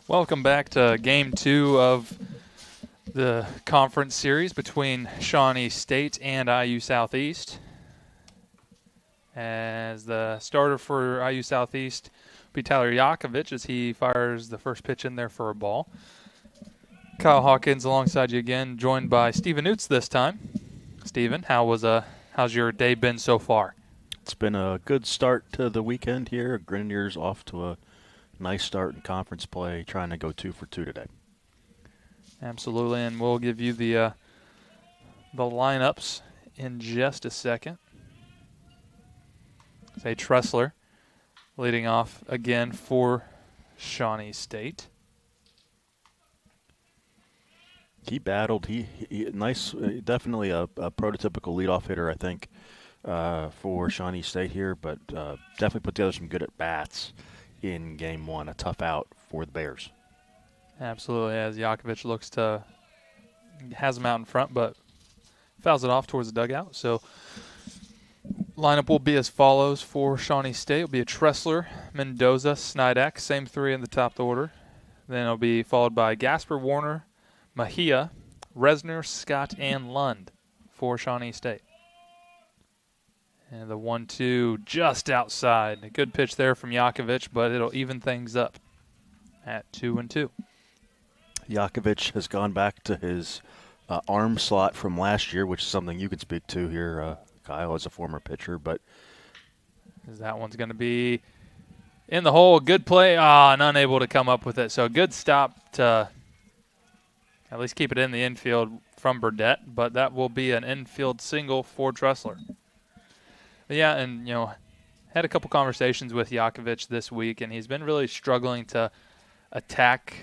Welcome back to Game 2 of the conference series between Shawnee State and IU Southeast. As the starter for IU Southeast will be Tyler Yakovich as he fires the first pitch in there for a ball. Kyle Hawkins alongside you again, joined by Steven Newts this time. Steven, how's your day been so far? It's been a good start to the weekend here. Grenadiers off to a nice start in conference play, trying to go 2 for 2 today. Absolutely, and we'll give you the lineups in just a second. Say Tressler leading off again for Shawnee State. He battled. He nice, definitely a prototypical leadoff hitter, I think, for Shawnee State here, but definitely put together some good at-bats in Game 1, a tough out for the Bears. Absolutely, as Yakovich has him out in front, but fouls it off towards the dugout. So lineup will be as follows for Shawnee State. It'll be a Tressler, Mendoza, Snidak, same three in the top of the order. Then it'll be followed by Gasper, Warner, Mejia, Resner, Scott, and Lund for Shawnee State. And the 1-2 just outside. A good pitch there from Yakovich, but it'll even things up at 2-2. Yakovich has gone back to his arm slot from last year, which is something you could speak to here, Kyle, as a former pitcher. But that one's going to be in the hole. Good play, and unable to come up with it. So a good stop to at least keep it in the infield from Burdett, but that will be an infield single for Tressler. Yeah, and, had a couple conversations with Yakovich this week, and he's been really struggling to attack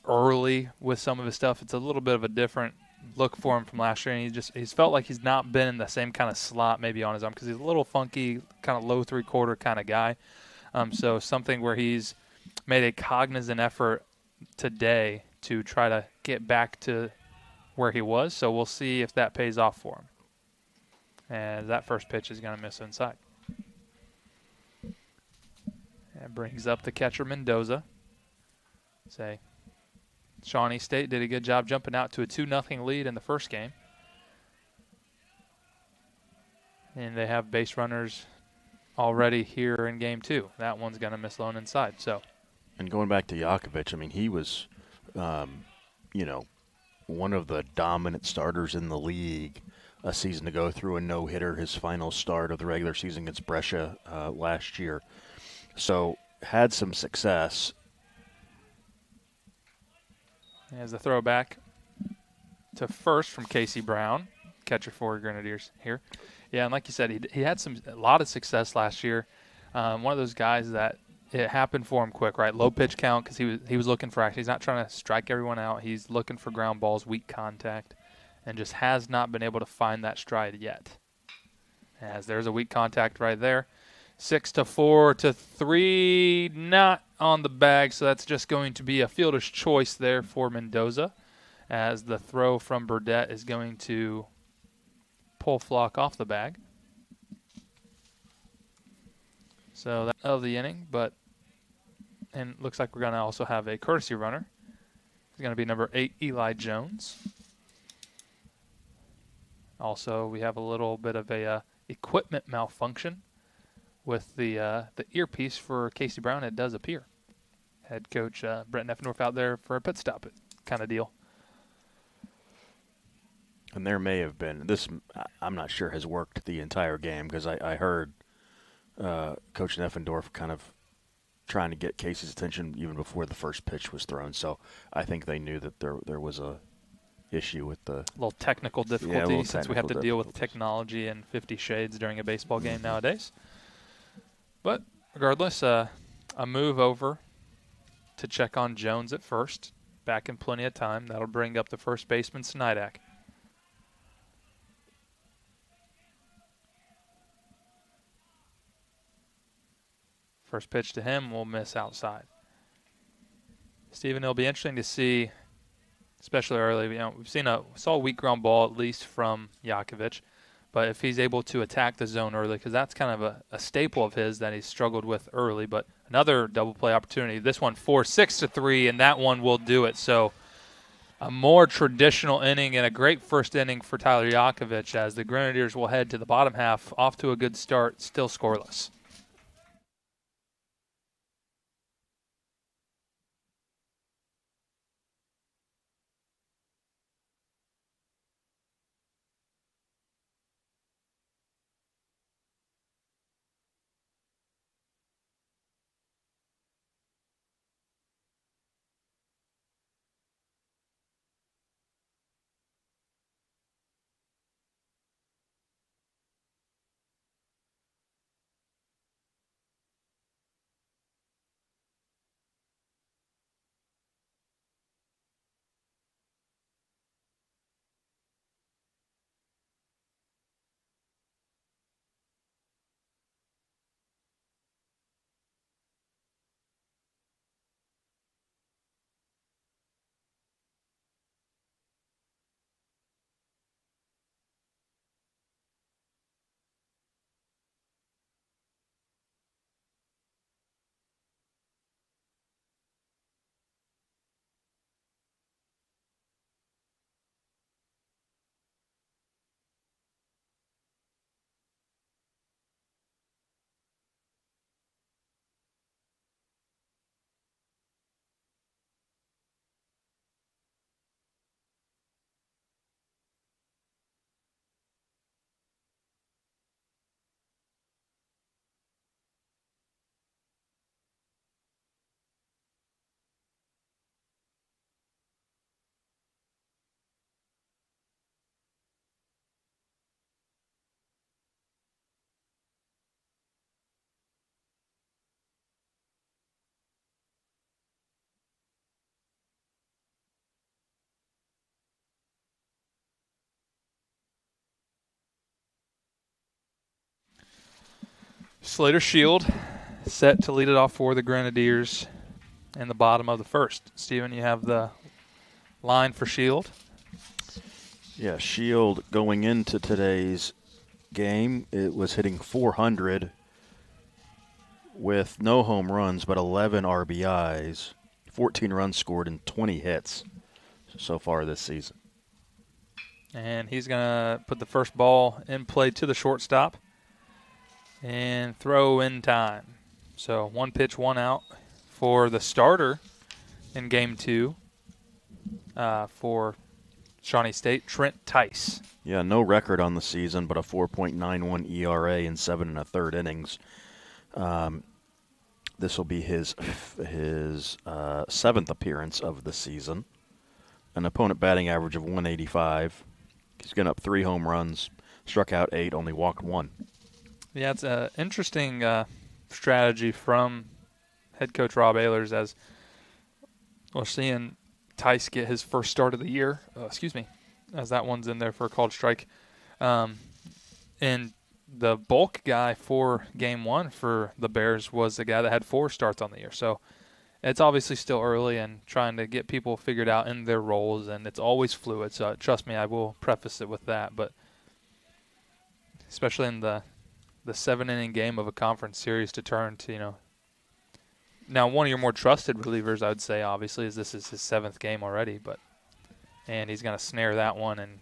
early with some of his stuff. It's a little bit of a different look for him from last year, and he's felt like he's not been in the same kind of slot maybe on his arm because he's a little funky, kind of low three-quarter kind of guy. So something where he's made a cognizant effort today to try to get back to where he was. So we'll see if that pays off for him. And that first pitch is going to miss inside. That brings up the catcher, Mendoza. Shawnee State did a good job jumping out to a 2-0 lead in the first game. And they have base runners already here in Game 2. That one's going to miss low inside. And going back to Yakovich, I mean, he was, one of the dominant starters in the league a season to go through a no-hitter, his final start of the regular season against Brescia last year. So had some success. As a throwback to first from Casey Brown, catcher for Grenadiers here. Yeah, and like you said, he had a lot of success last year. One of those guys that it happened for him quick, right? Low pitch count because he was looking for action. He's not trying to strike everyone out. He's looking for ground balls, weak contact, and just has not been able to find that stride yet. As there's a weak contact right there. 6-4-3, not on the bag, so that's just going to be a fielder's choice there for Mendoza, as the throw from Burdett is going to pull Flock off the bag. So that's of the inning, and it looks like we're going to also have a courtesy runner. It's going to be number 8, Eli Jones. Also, we have a little bit of a equipment malfunction with the earpiece for Casey Brown. It does appear. Head coach Brett Neffendorf out there for a pit stop kind of deal. And there may have been, this I'm not sure has worked the entire game because I heard Coach Neffendorf kind of trying to get Casey's attention even before the first pitch was thrown. So I think they knew that there was a issue with the little technical difficulty since we have to deal with technology and 50 Shades during a baseball game nowadays. But regardless, a move over to check on Jones at first, back in plenty of time. That'll bring up the first baseman, Snidak. First pitch to him will miss outside. Steven, it'll be interesting to see, especially early. We saw a weak ground ball at least from Yakovich. But if he's able to attack the zone early, because that's kind of a staple of his that he's struggled with early, but another double play opportunity. This one 4-6-3, and that one will do it. So a more traditional inning and a great first inning for Tyler Yakovich as the Grenadiers will head to the bottom half, off to a good start, still scoreless. Slater Shield set to lead it off for the Grenadiers in the bottom of the first. Steven, you have the line for Shield. Yeah, Shield going into today's game, it was hitting .400 with no home runs but 11 RBIs, 14 runs scored, and 20 hits so far this season. And he's going to put the first ball in play to the shortstop and throw in time. So 1 pitch, 1 out for the starter in Game 2 for Shawnee State, Trent Tice. Yeah, no record on the season, but a 4.91 ERA in 7 1/3 innings. This will be his 7th appearance of the season. An opponent batting average of 185. He's given up 3 home runs, struck out 8, only walked 1. Yeah, it's an interesting strategy from head coach Rob Ehlers as we're seeing Tice get his first start of the year. As that one's in there for a called strike. And the bulk guy for Game 1 for the Bears was the guy that had 4 starts on the year. So it's obviously still early and trying to get people figured out in their roles, and it's always fluid. So trust me, I will preface it with that. But especially in the 7-inning game of a conference series to turn to, now one of your more trusted relievers, I would say, obviously, is this is his 7th game already, and he's going to snare that one and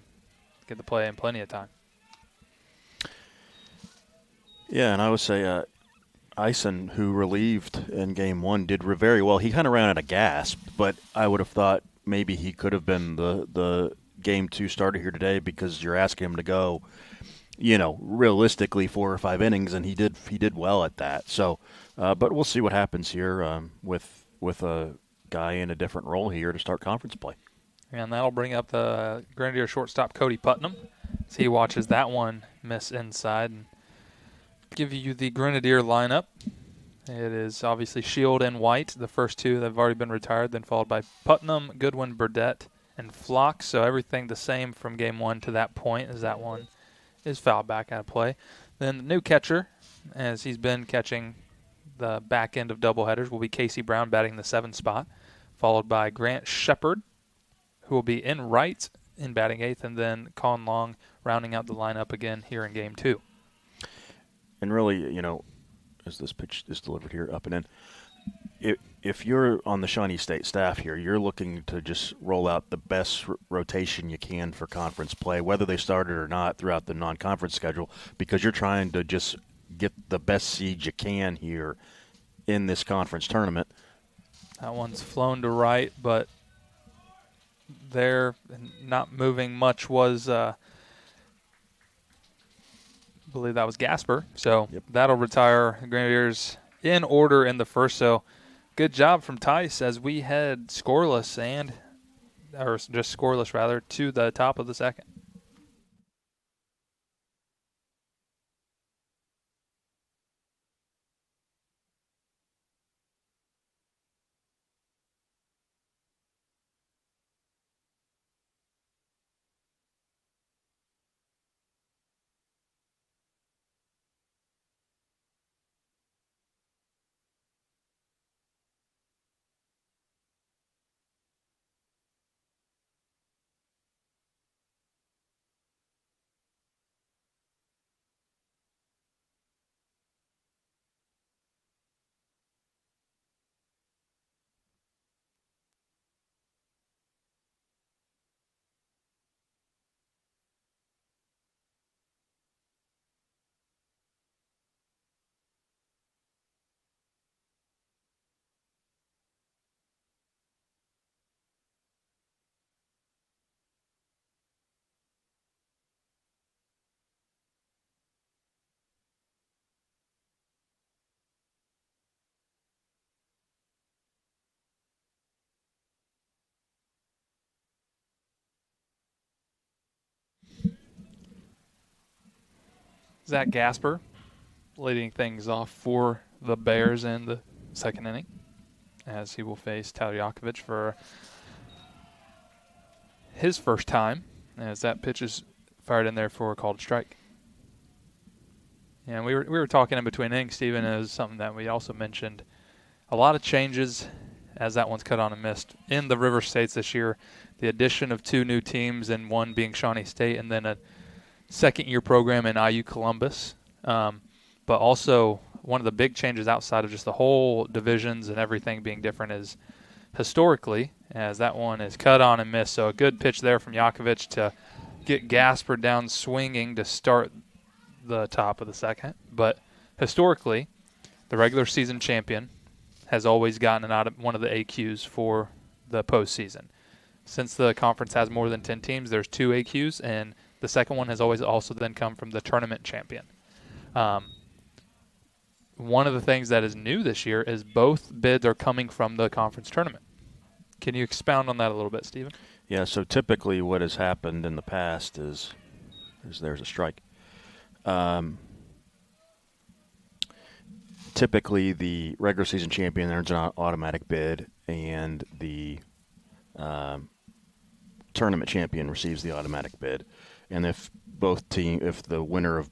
get the play in plenty of time. Yeah, and I would say Eisen, who relieved in Game 1, did very well. He kind of ran out of gas, but I would have thought maybe he could have been the Game 2 starter here today because you're asking him to go, realistically 4 or 5 innings, and he did well at that. So, but we'll see what happens here with a guy in a different role here to start conference play. And that'll bring up the Grenadier shortstop Cody Putnam as he watches that one miss inside and give you the Grenadier lineup. It is obviously Shield and White, the first 2 that have already been retired, then followed by Putnam, Goodwin, Burdett, and Flock. So everything the same from Game 1 to that point as that one is fouled back out of play. Then the new catcher, as he's been catching the back end of doubleheaders, will be Casey Brown batting the 7th spot, followed by Grant Shepard, who will be in right in batting 8th, and then Colin Long rounding out the lineup again here in Game 2. And really, as this pitch is delivered here, up and in. If you're on the Shawnee State staff here, you're looking to just roll out the best rotation you can for conference play, whether they started or not throughout the non-conference schedule, because you're trying to just get the best seed you can here in this conference tournament. That one's flown to right, but there, not moving much was, I believe that was Gasper. So That'll retire the Grenadiers in order in the first. So good job from Tice as we head scoreless or just scoreless rather, to the top of the second. Zach Gasper leading things off for the Bears in the second inning, as he will face Tyler Yakovich for his first time, as that pitch is fired in there for a called strike. And we were talking in between innings, Stephen, is something that we also mentioned. A lot of changes as that one's cut on and missed in the River States this year. The addition of 2 new teams, and one being Shawnee State, and then a second-year program in IU Columbus. But also one of the big changes outside of just the whole divisions and everything being different is historically, as that one is cut on and missed. So a good pitch there from Yakovich to get Gasper down swinging to start the top of the second. But historically, the regular season champion has always gotten one of the AQs for the postseason. Since the conference has more than 10 teams, there's 2 AQs, and the second one has always also then come from the tournament champion. One of the things that is new this year is both bids are coming from the conference tournament. Can you expound on that a little bit, Stephen? Yeah, so typically what has happened in the past is there's a strike. Typically the regular season champion earns an automatic bid, and the tournament champion receives the automatic bid. And if the winner of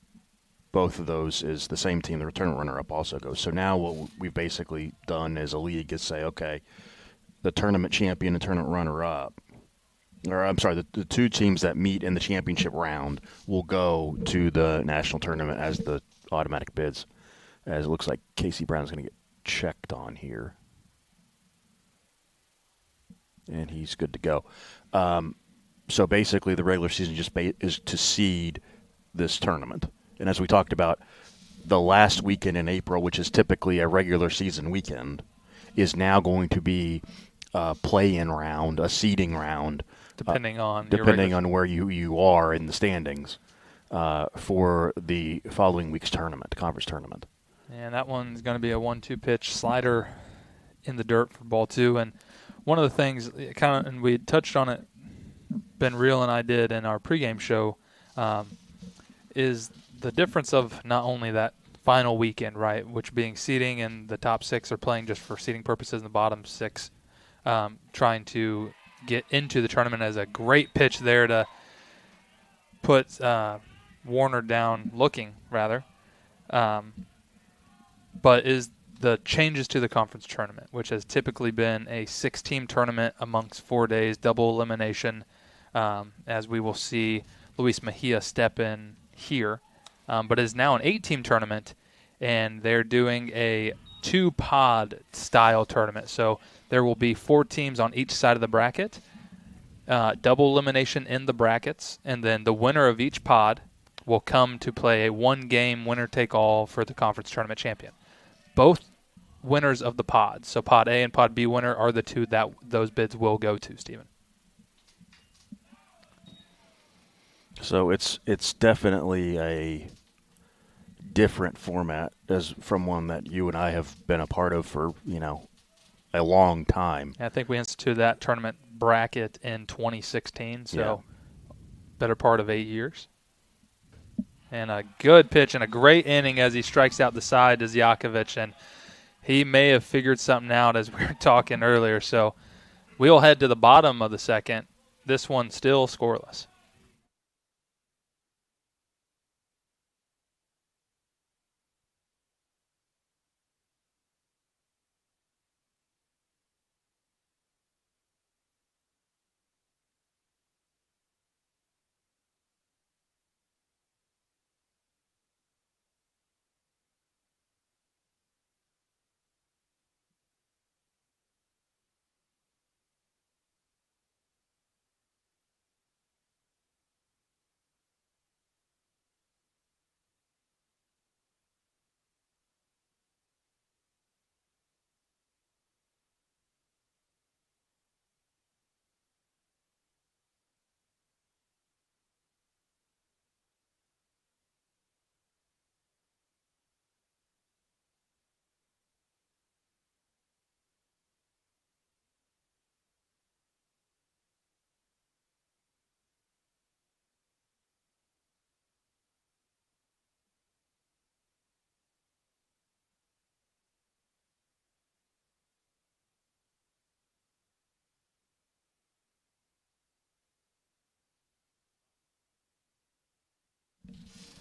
both of those is the same team, the tournament runner-up also goes. So now what we've basically done as a league is say, okay, the tournament champion and tournament runner-up, or I'm sorry, the 2 teams that meet in the championship round will go to the national tournament as the automatic bids. As it looks like Casey Brown's going to get checked on here. And he's good to go. So basically the regular season just is to seed this tournament. And as we talked about, the last weekend in April, which is typically a regular season weekend, is now going to be a play-in round, a seeding round. Depending on where you are in the standings for the following week's tournament, conference tournament. And that one's going to be a 1-2 pitch slider in the dirt for ball 2. And one of the things, and we touched on it, Ben Reel and I did in our pregame show, is the difference of not only that final weekend, right, which being seeding, and the top 6 are playing just for seeding purposes, and the bottom 6 trying to get into the tournament. As a great pitch there to put Warner down, looking rather. But is the changes to the conference tournament, which has typically been a 6-team tournament amongst 4 days, double elimination, as we will see Luis Mejia step in here, but is now an 8-team tournament, and they're doing a 2-pod style tournament. So there will be 4 teams on each side of the bracket, double elimination in the brackets, and then the winner of each pod will come to play a 1-game winner-take-all for the conference tournament champion. Both winners of the pods, so Pod A and Pod B winner, are the 2 that those bids will go to, Stephen. So it's definitely a different format as from one that you and I have been a part of for, a long time. I think we instituted that tournament bracket in 2016, so better part of 8 years. And a good pitch and a great inning as he strikes out the side to Zjakovic, and he may have figured something out as we were talking earlier. So we'll head to the bottom of the second. This one still scoreless.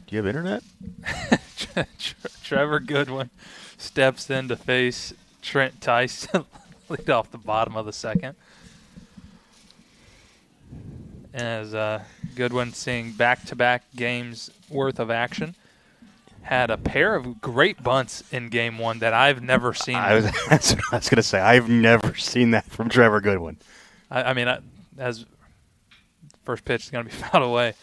Do you have internet? Trevor Goodwin steps in to face Trent Tice, lead off the bottom of the second. As Goodwin seeing back-to-back games worth of action, had a pair of great bunts in game 1 that I've never seen. That's what I was going to say. I've never seen that from Trevor Goodwin. As first pitch is going to be fouled away.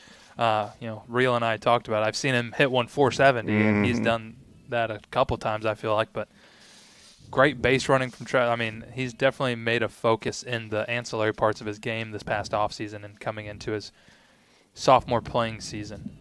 Real and I talked about it. I've seen him hit one 470, and he's done that a couple times, I feel like. But great base running from Trevor. He's definitely made a focus in the ancillary parts of his game this past offseason and coming into his sophomore playing season.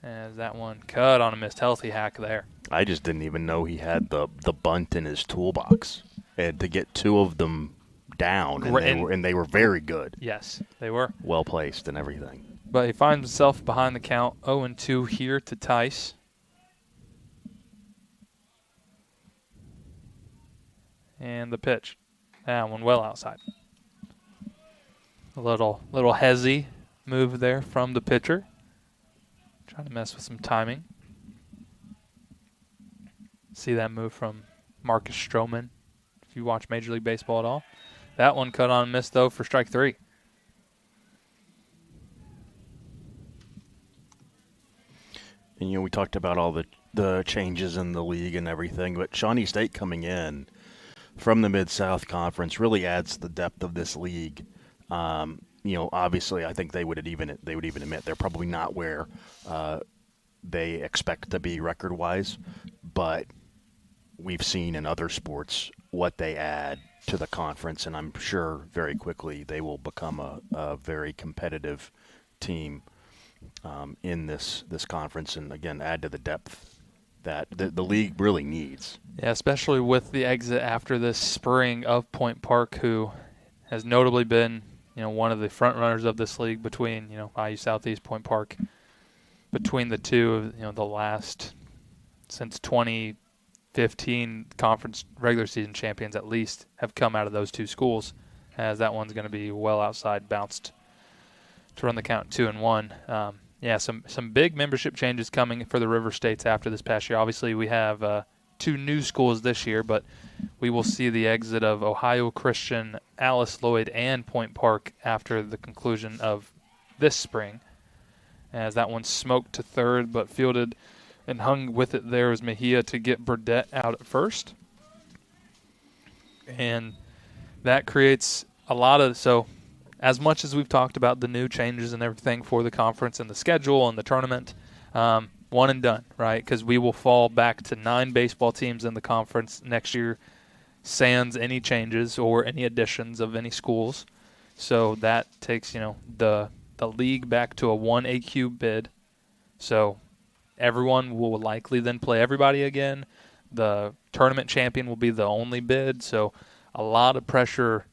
As that one cut on a missed healthy hack there. I just didn't even know he had the bunt in his toolbox. And to get 2 of them down, and they were very good. Yes, they were. Well placed and everything. But he finds himself behind the count, 0-2 here to Tice. And the pitch. That one well outside. A little hezzy move there from the pitcher. Trying to mess with some timing. See that move from Marcus Stroman, if you watch Major League Baseball at all. That one cut on and missed, though, for strike 3. And, we talked about all the changes in the league and everything, but Shawnee State coming in from the Mid-South Conference really adds the depth of this league. Obviously, I think they would even admit they're probably not where they expect to be record-wise, but we've seen in other sports what they add to the conference, and I'm sure very quickly they will become a very competitive team in this conference, and again add to the depth that the league really needs. Yeah, especially with the exit after this spring of Point Park, who has notably been one of the front runners of this league between IU Southeast, Point Park, between the two of the last since 2015 conference regular season champions at least have come out of those 2 schools, as that one's going to be well outside, bounced to run the count 2-1. Some big membership changes coming for the River States after this past year. Obviously, we have 2 new schools this year, but we will see the exit of Ohio Christian, Alice Lloyd, and Point Park after the conclusion of this spring, as that one smoked to third but fielded and hung with it there was Mejia to get Burdett out at first. And that creates a lot of – so as much as we've talked about the new changes and everything for the conference and the schedule and the tournament, one and done, right? Because we will fall back to 9 baseball teams in the conference next year, sans any changes or any additions of any schools. So that takes, the league back to a 1 AQ bid. So everyone will likely then play everybody again. The tournament champion will be the only bid. So a lot of pressure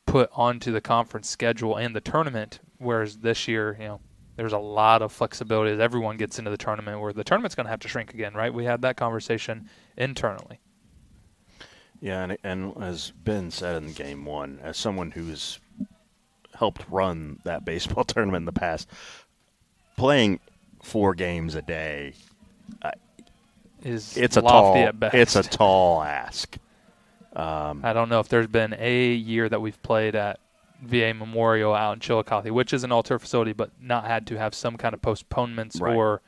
put onto the conference schedule and the tournament, whereas this year, there's a lot of flexibility as everyone gets into the tournament, where the tournament's going to have to shrink again, right? We had that conversation internally. Yeah, and as Ben said in Game 1, as someone who's helped run that baseball tournament in the past, playing 4 games a day it's lofty at best. It's a tall ask. I don't know if there's been a year that we've played at VA Memorial out in Chillicothe, which is an all-turf facility, but not had to have some kind of postponements or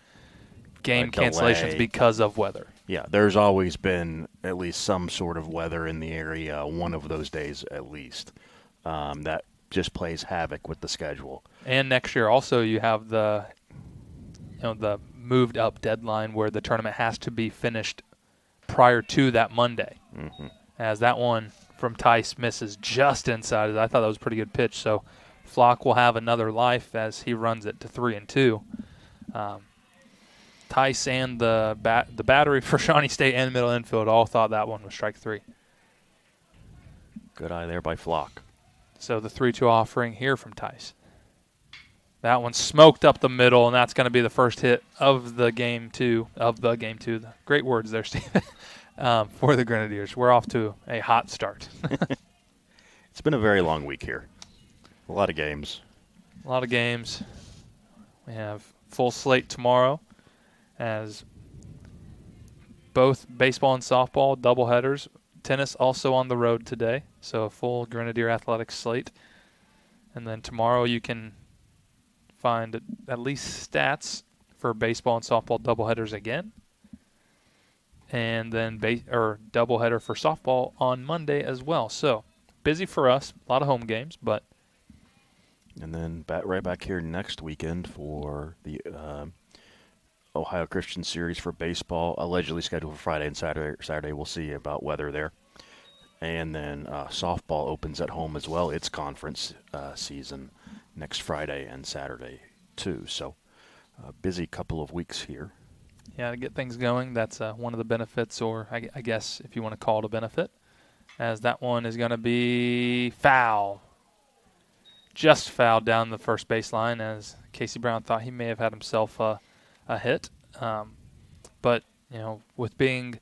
game cancellations because of weather. Yeah, there's always been at least some sort of weather in the area, one of those days at least, that just plays havoc with the schedule. And next year also you have the moved up deadline where the tournament has to be finished prior to that Monday. Mm-hmm. As that one from Tice misses just inside it. I thought that was a pretty good pitch. So Flock will have another life as he runs it to 3-2. Tice and the battery for Shawnee State and middle infield all thought that one was strike 3. Good eye there by Flock. So the 3-2 offering here from Tice. That one smoked up the middle, and that's going to be the first hit of the game two. Great words there, Steve. For the Grenadiers. We're off to a hot start. It's been a very long week here. A lot of games. We have full slate tomorrow as both baseball and softball doubleheaders. Tennis also on the road today, so a full Grenadier athletics slate. And then tomorrow you can find at least stats for baseball and softball doubleheaders again. And then doubleheader for softball on Monday as well. So busy for us, a lot of home games, but. And then right back here next weekend for the Ohio Christian Series for baseball, allegedly scheduled for Friday and Saturday. Saturday we'll see about weather there. And then softball opens at home as well. Its conference season next Friday and Saturday too. So busy couple of weeks here. Yeah, to get things going, that's one of the benefits, or I guess if you want to call it a benefit, as that one is going to be foul. Just fouled down the first baseline as Casey Brown thought he may have had himself a hit. But, with being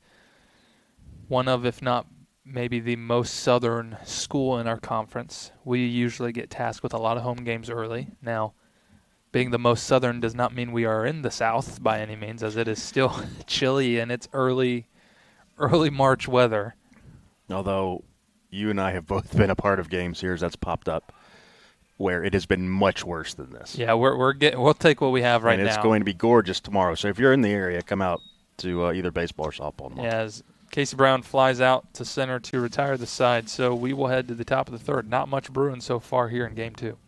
one of, if not maybe the most southern school in our conference, we usually get tasked with a lot of home games early. Now, being the most southern does not mean we are in the South by any means, as it is still chilly and it's early March weather. Although you and I have both been a part of games here that's popped up where it has been much worse than this. Yeah, we'll take what we have right now. And it's going to be gorgeous tomorrow. So if you're in the area, come out to either baseball or softball tomorrow. Yeah, as Casey Brown flies out to center to retire the side. So we will head to the top of the third. Not much brewing so far here in Game 2.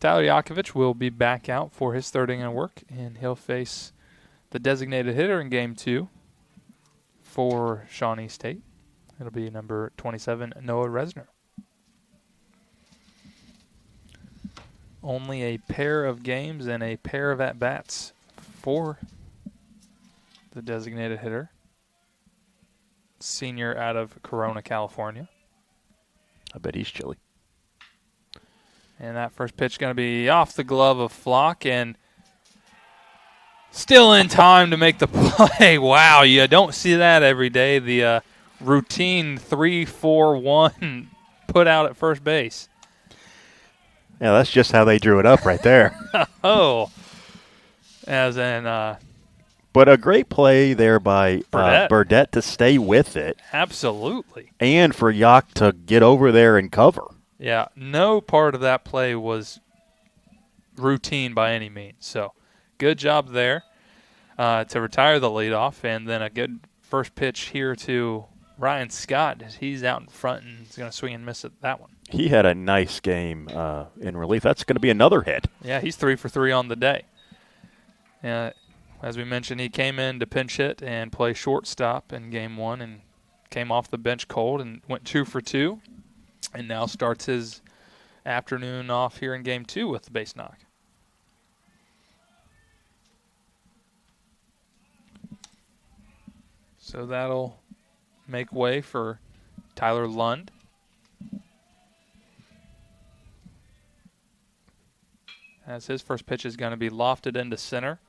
Tyler Yakovich will be back out for his third inning of work, and he'll face the designated hitter in Game 2 for Shawnee State. It'll be number 27, Noah Resner. Only a pair of games and a pair of at-bats for the designated hitter. Senior out of Corona, California. I bet he's chilly. And that first pitch going to be off the glove of Flock and still in time to make the play. Wow, you don't see that every day. The routine 3-4-1 put out at first base. Yeah, that's just how they drew it up right there. Oh, as in but a great play there by Burdette to stay with it. Absolutely. And for Yak to get over there and cover. Yeah, no part of that play was routine by any means. So good job there to retire the leadoff, and then a good first pitch here to Ryan Scott as he's out in front and is going to swing and miss at that one. He had a nice game in relief. That's going to be another hit. Yeah, he's 3 for 3 on the day. As we mentioned, he came in to pinch hit and play shortstop in Game 1 and came off the bench cold and went 2 for 2, and now starts his afternoon off here in Game 2 with the base knock. So that'll make way for Tyler Lund. As his first pitch is going to be lofted into center.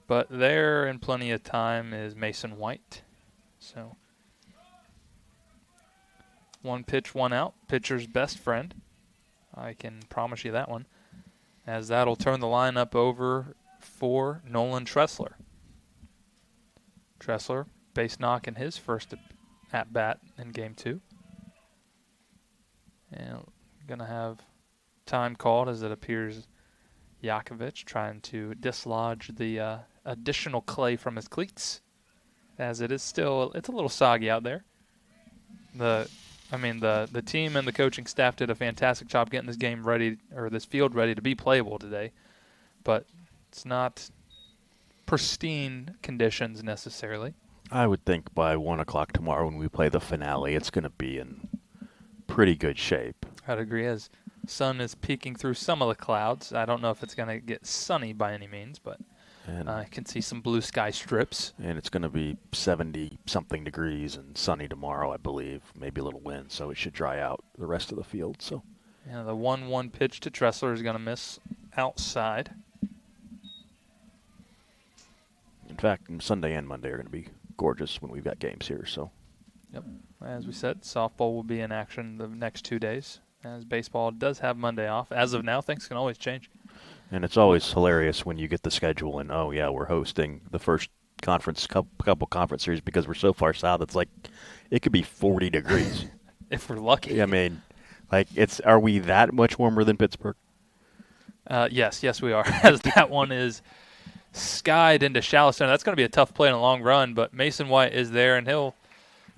But there in plenty of time is Mason White. So 1 pitch, 1 out. Pitcher's best friend. I can promise you that one. As that'll turn the lineup over for Nolan Tressler. Tressler, base knock in his first at-bat in Game 2. And going to have time called as it appears Yakovich trying to dislodge the additional clay from his cleats, as it is still, it's a little soggy out there. The team and the coaching staff did a fantastic job getting this game ready, or this field ready to be playable today, but it's not pristine conditions necessarily. I would think by 1 o'clock tomorrow when we play the finale, it's going to be in pretty good shape. I'd agree, as sun is peeking through some of the clouds. I don't know if it's going to get sunny by any means, but I can see some blue sky strips. And it's going to be 70-something degrees and sunny tomorrow, I believe. Maybe a little wind, so it should dry out the rest of the field. So, yeah, the 1-1 pitch to Tressler is going to miss outside. In fact, Sunday and Monday are going to be gorgeous when we've got games here. So, yep. As we said, softball will be in action the next 2 days, as baseball does have Monday off. As of now, things can always change. And it's always hilarious when you get the schedule and, oh, yeah, we're hosting the first couple conference series because we're so far south. It's like it could be 40 degrees. If we're lucky. I mean, like, are we that much warmer than Pittsburgh? Yes, we are. As that one is skied into shallow center. That's going to be a tough play in the long run, but Mason White is there, and he'll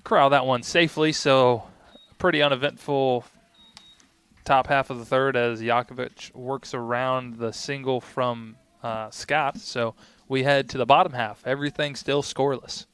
corral that one safely. So pretty uneventful top half of the third as Yakovich works around the single from Scott. So we head to the bottom half. Everything still scoreless.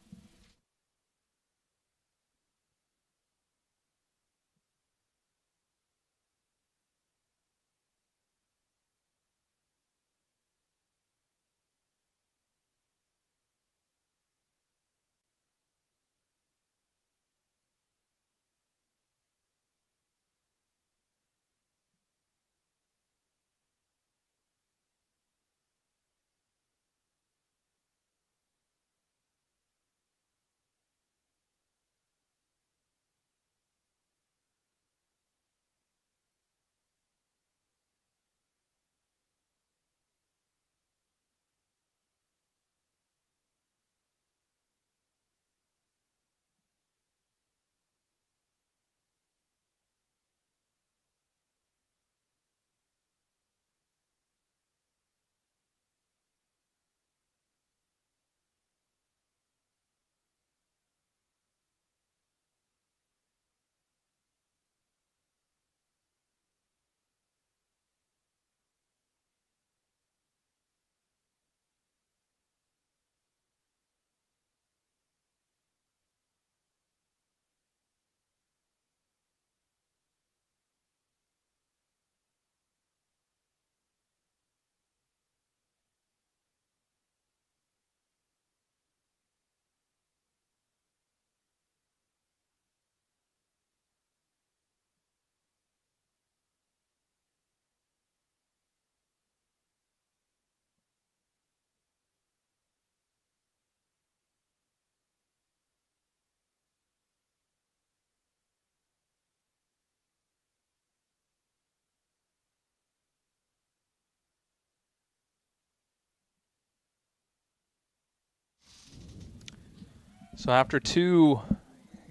So after 2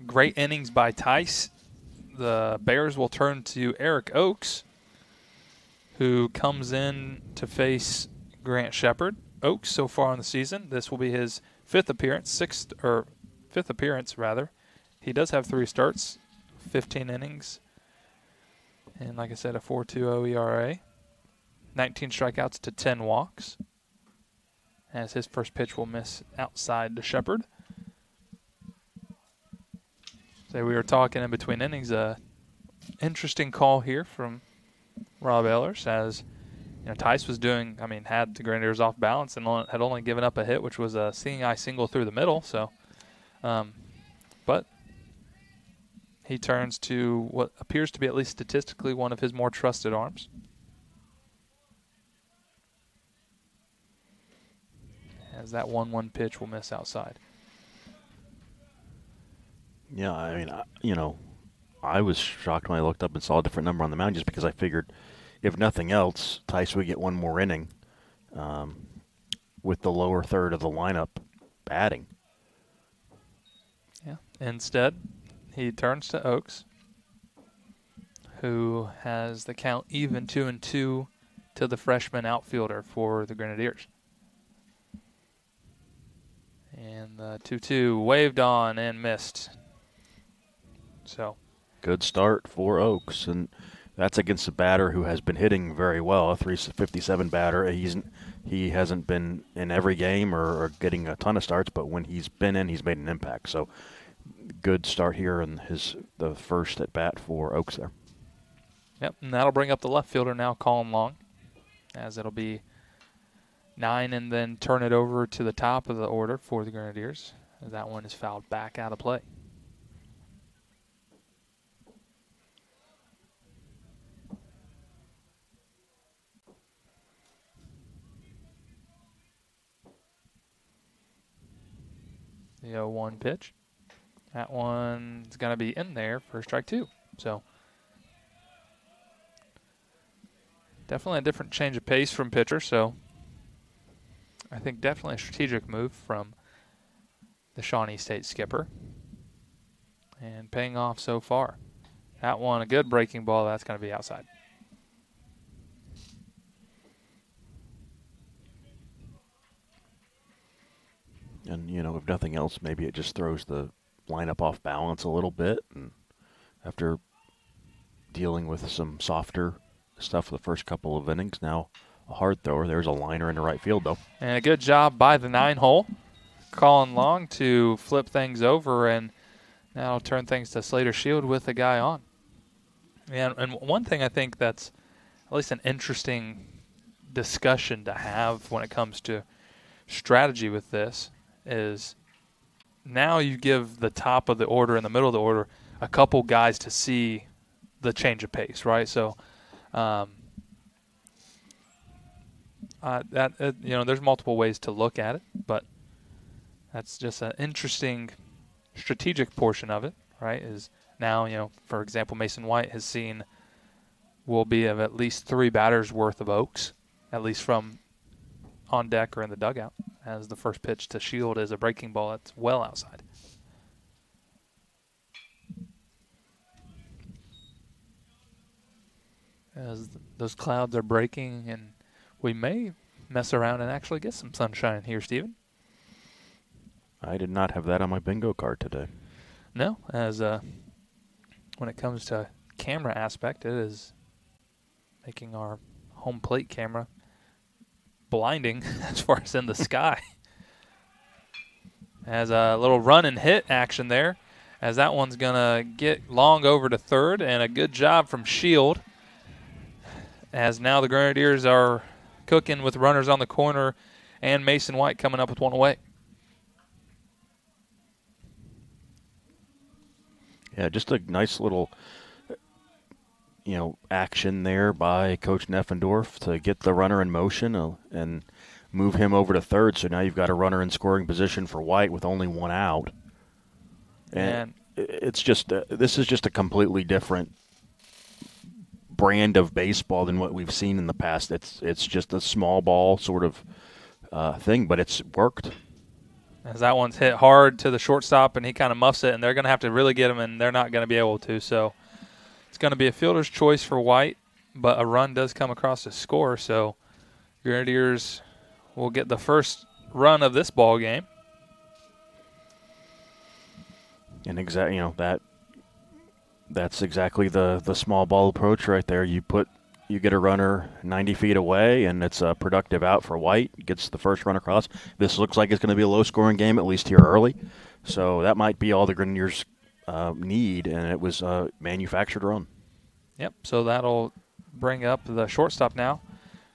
great innings by Tice, the Bears will turn to Eric Oakes, who comes in to face Grant Shepard. Oakes, so far in the season, this will be his 5th appearance. He does have 3 starts, 15 innings, and like I said, a 4.20 ERA, 19 strikeouts to 10 walks. As his first pitch will miss outside to Shepard. So we were talking in between innings. Interesting call here from Rob Ehlers, as Tice was had the Grenadiers off balance and had only given up a hit, which was a seeing eye single through the middle. So, but he turns to what appears to be, at least statistically, one of his more trusted arms. As that 1-1 pitch will miss outside. Yeah, I was shocked when I looked up and saw a different number on the mound, just because I figured, if nothing else, Tice would get one more inning with the lower third of the lineup batting. Yeah. Instead, he turns to Oakes, who has the count even 2-2 to the freshman outfielder for the Grenadiers. And the 2-2 waved on and missed. So, good start for Oakes, and that's against a batter who has been hitting very well, a 357 batter. He hasn't been in every game or getting a ton of starts, but when he's been in, he's made an impact. So, good start here in the first at bat for Oakes there. Yep, and that'll bring up the left fielder now, Colin Long, as it'll be 9 and then turn it over to the top of the order for the Grenadiers. That one is fouled back out of play. The 0-1 pitch. That one's going to be in there for strike 2. So definitely a different change of pace from pitcher. So I think definitely a strategic move from the Shawnee State skipper. And paying off so far. That one, a good breaking ball. That's going to be outside. And, if nothing else, maybe it just throws the lineup off balance a little bit. And after dealing with some softer stuff the first couple of innings, now a hard thrower. There's a liner in the right field, though. And a good job by the 9-hole. Colin Long to flip things over, and now turn things to Slater Shield with the guy on. And one thing I think that's at least an interesting discussion to have when it comes to strategy with this is now you give the top of the order and the middle of the order a couple guys to see the change of pace, right? So there's multiple ways to look at it, but that's just an interesting strategic portion of it, right? Is now, for example, Mason White will be of at least 3 batters worth of Oakes, at least from on deck or in the dugout, as the first pitch to Shield is a breaking ball that's well outside. As those clouds are breaking, and we may mess around and actually get some sunshine here, Stephen. I did not have that on my bingo card today. No, as when it comes to camera aspect, it is making our home plate camera blinding as far as in the sky. As a little run and hit action there, as that one's going to get Long over to third, and a good job from Shield, as now the Grenadiers are cooking with runners on the corner and Mason White coming up with one away. Yeah, just a nice little, action there by Coach Neffendorf to get the runner in motion and move him over to third. So now you've got a runner in scoring position for White with only 1 out. And it's just this is just a completely different brand of baseball than what we've seen in the past. It's just a small ball sort of thing, but it's worked. as that one's hit hard to the shortstop, and he kind of muffs it, and they're going to have to really get him, and they're not going to be able to. So it's going to be a fielder's choice for White, but a run does come across to score, so Grenadiers will get the first run of this ball game. And that's exactly the small ball approach right there. You get a runner 90 feet away, and it's a productive out for White. Gets the first run across. This looks like it's going to be a low-scoring game, at least here early. So that might be all the Grenadiers need, and it was a manufactured run. Yep, so that'll bring up the shortstop now,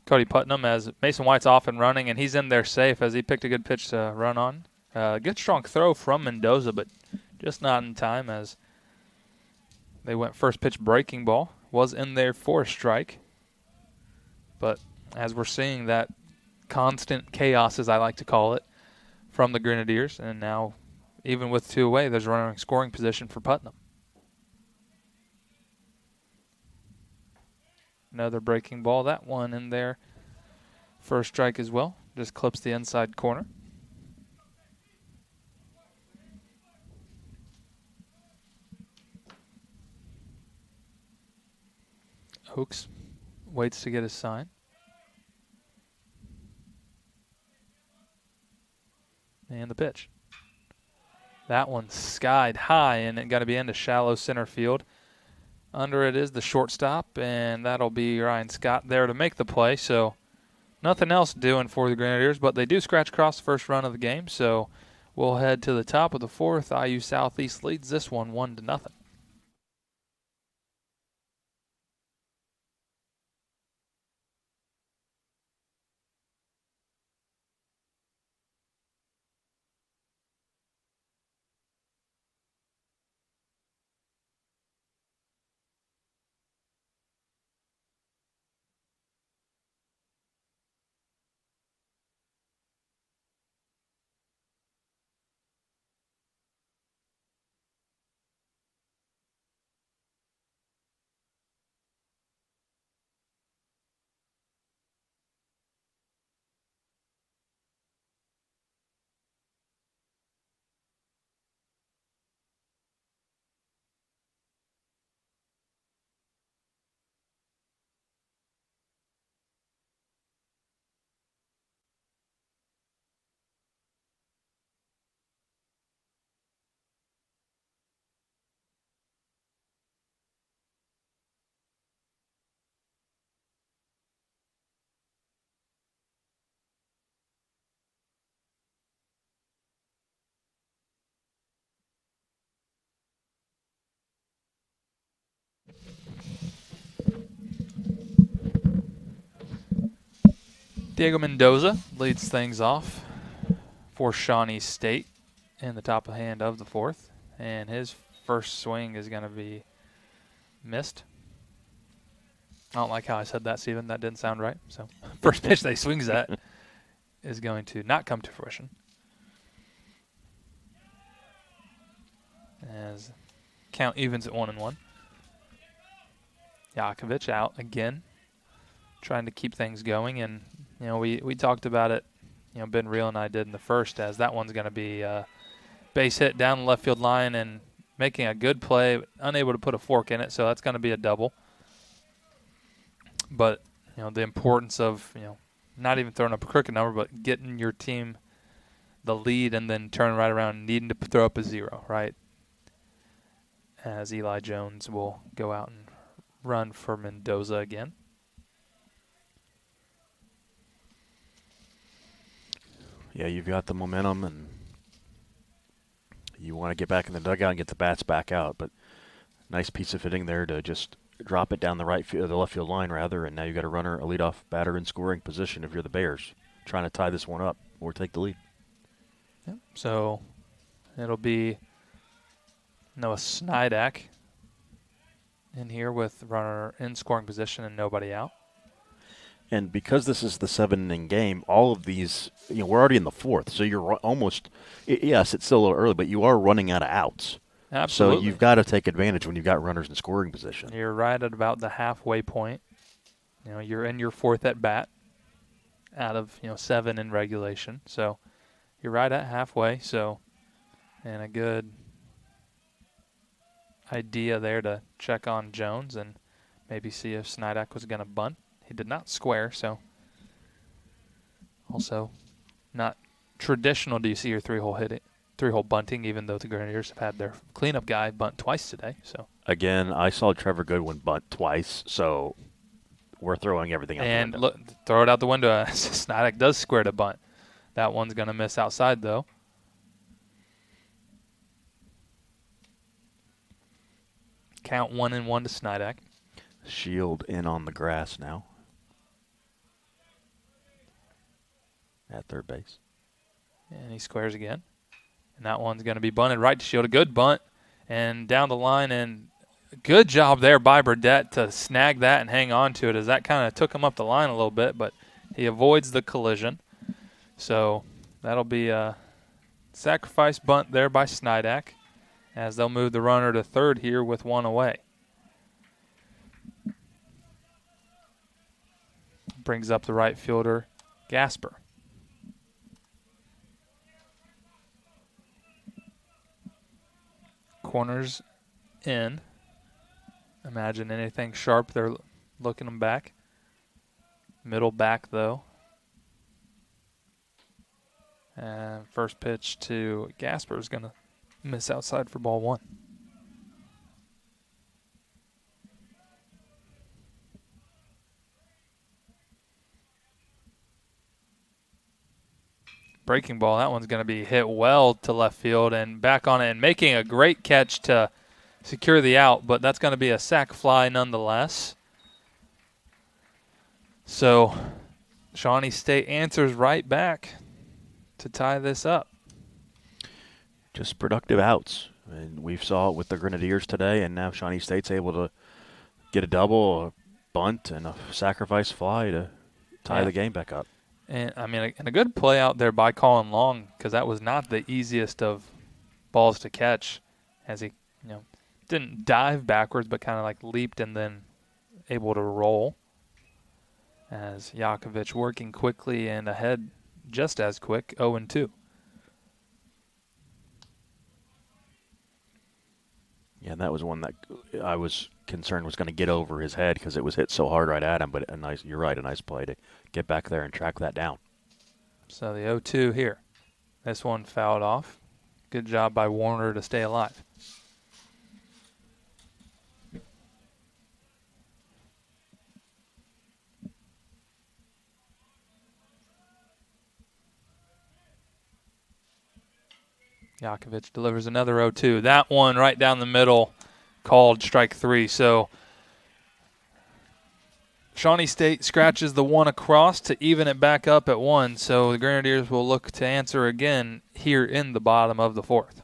Cody Putnam, as Mason White's off and running, and he's in there safe as he picked a good pitch to run on. Good strong throw from Mendoza, but just not in time as they went first pitch breaking ball. Was in there for a strike. But as we're seeing that constant chaos, as I like to call it, from the Grenadiers, and now even with two away, there's a runner in scoring position for Putnam. Another breaking ball. That one in there for a strike as well. Just clips the inside corner. Oaks waits to get his sign. And the pitch. That one skied high, and it got to be into shallow center field. Under it is the shortstop, and that'll be Ryan Scott there to make the play. So nothing else doing for the Grenadiers, but they do scratch across the first run of the game. So we'll head to the top of the fourth. IU Southeast leads this one 1-0. Diego Mendoza leads things off for Shawnee State in the top of the hand of the fourth. And his first swing is going to be missed. I don't like how I said that, Steven. That didn't sound right. So first pitch that he swings at is going to not come to fruition. As count evens at 1-1. Yakovich out again, trying to keep things going. And, we talked about it, Ben Reel and I did in the first, as that one's going to be base hit down the left field line and making a good play, but unable to put a fork in it, so that's going to be a double. But, the importance of, not even throwing up a crooked number, but getting your team the lead and then turn right around and needing to throw up a zero, right? As Eli Jones will go out and run for Mendoza again. Yeah, you've got the momentum, and you want to get back in the dugout and get the bats back out. But nice piece of hitting there to just drop it down the left field line, rather. And now you got a runner, a leadoff batter in scoring position. If you're the Bears, trying to tie this one up or take the lead. Yep. So it'll be Noah Snidak in here with runner in scoring position and nobody out. And because this is the 7-inning game, all of these, we're already in the fourth, so you're almost, yes, it's still a little early, but you are running out of outs. Absolutely. So you've got to take advantage when you've got runners in scoring position. You're right at about the halfway point. You're in your fourth at bat out of, 7 in regulation. So you're right at halfway. So, and a good idea there to check on Jones and maybe see if Snidak was going to bunt. He did not square, so also not traditional do you see your three-hole bunting, even though the Grenadiers have had their cleanup guy bunt twice today. So again, I saw Trevor Goodwin bunt twice, so we're throwing everything out the window. Look, throw it out the window. Snidak does square to bunt. That one's going to miss outside, though. Count 1-1 to Snidak. Shield in on the grass now at third base. And he squares again. And that one's going to be bunted right to Shield. A good bunt. And down the line, and good job there by Burdett to snag that and hang on to it, as that kind of took him up the line a little bit, but he avoids the collision. So that'll be a sacrifice bunt there by Snidak, as they'll move the runner to third here with one away. Brings up the right fielder, Gasper. Corners in. Imagine anything sharp, they're looking them back. Middle back, though. And first pitch to Gasper is going to miss outside for ball one. Breaking ball, that one's going to be hit well to left field and back on it and making a great catch to secure the out, but that's going to be a sac fly nonetheless. So Shawnee State answers right back to tie this up. Just productive outs. And we saw it with the Grenadiers today, and now Shawnee State's able to get a double, a bunt, and a sacrifice fly to tie the game back up. And I mean, and a good play out there by Colin Long, because that was not the easiest of balls to catch, as he, didn't dive backwards, but kind of like leaped and then able to roll. As Yakovich working quickly and ahead just as quick, 0-2. Yeah, and that was one that I was concerned was going to get over his head because it was hit so hard right at him. But you're right, a nice play to get back there and track that down. So the 0-2 here. This one fouled off. Good job by Warner to stay alive. Yakovich delivers another 0-2. That one right down the middle, called strike three. So Shawnee State scratches the one across to even it back up at one. So the Grenadiers will look to answer again here in the bottom of the fourth.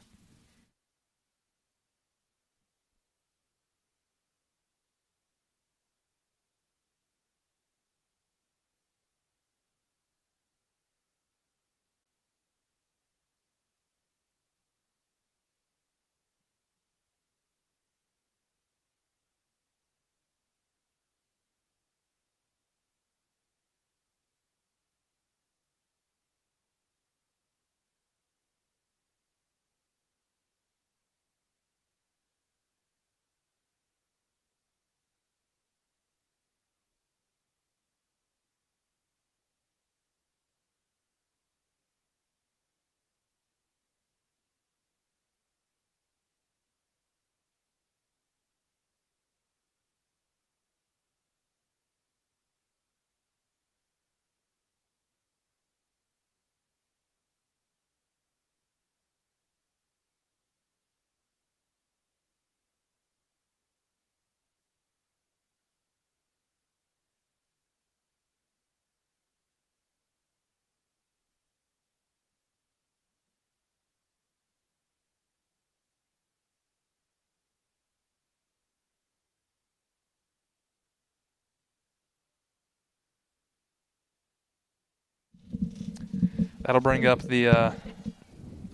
That'll bring up the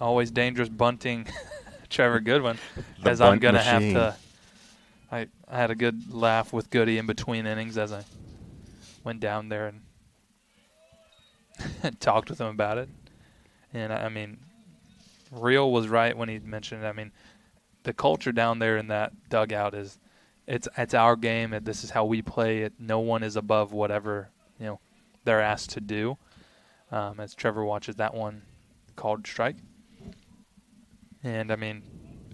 always dangerous bunting Trevor Goodwin, as I'm going to have to. I had a good laugh with Goody in between innings as I went down there and talked with him about it. And, I mean, Real was right when he mentioned it. I mean, the culture down there in that dugout is it's our game, and this is how we play it. No one is above whatever, they're asked to do. As Trevor watches that one called strike. And, I mean,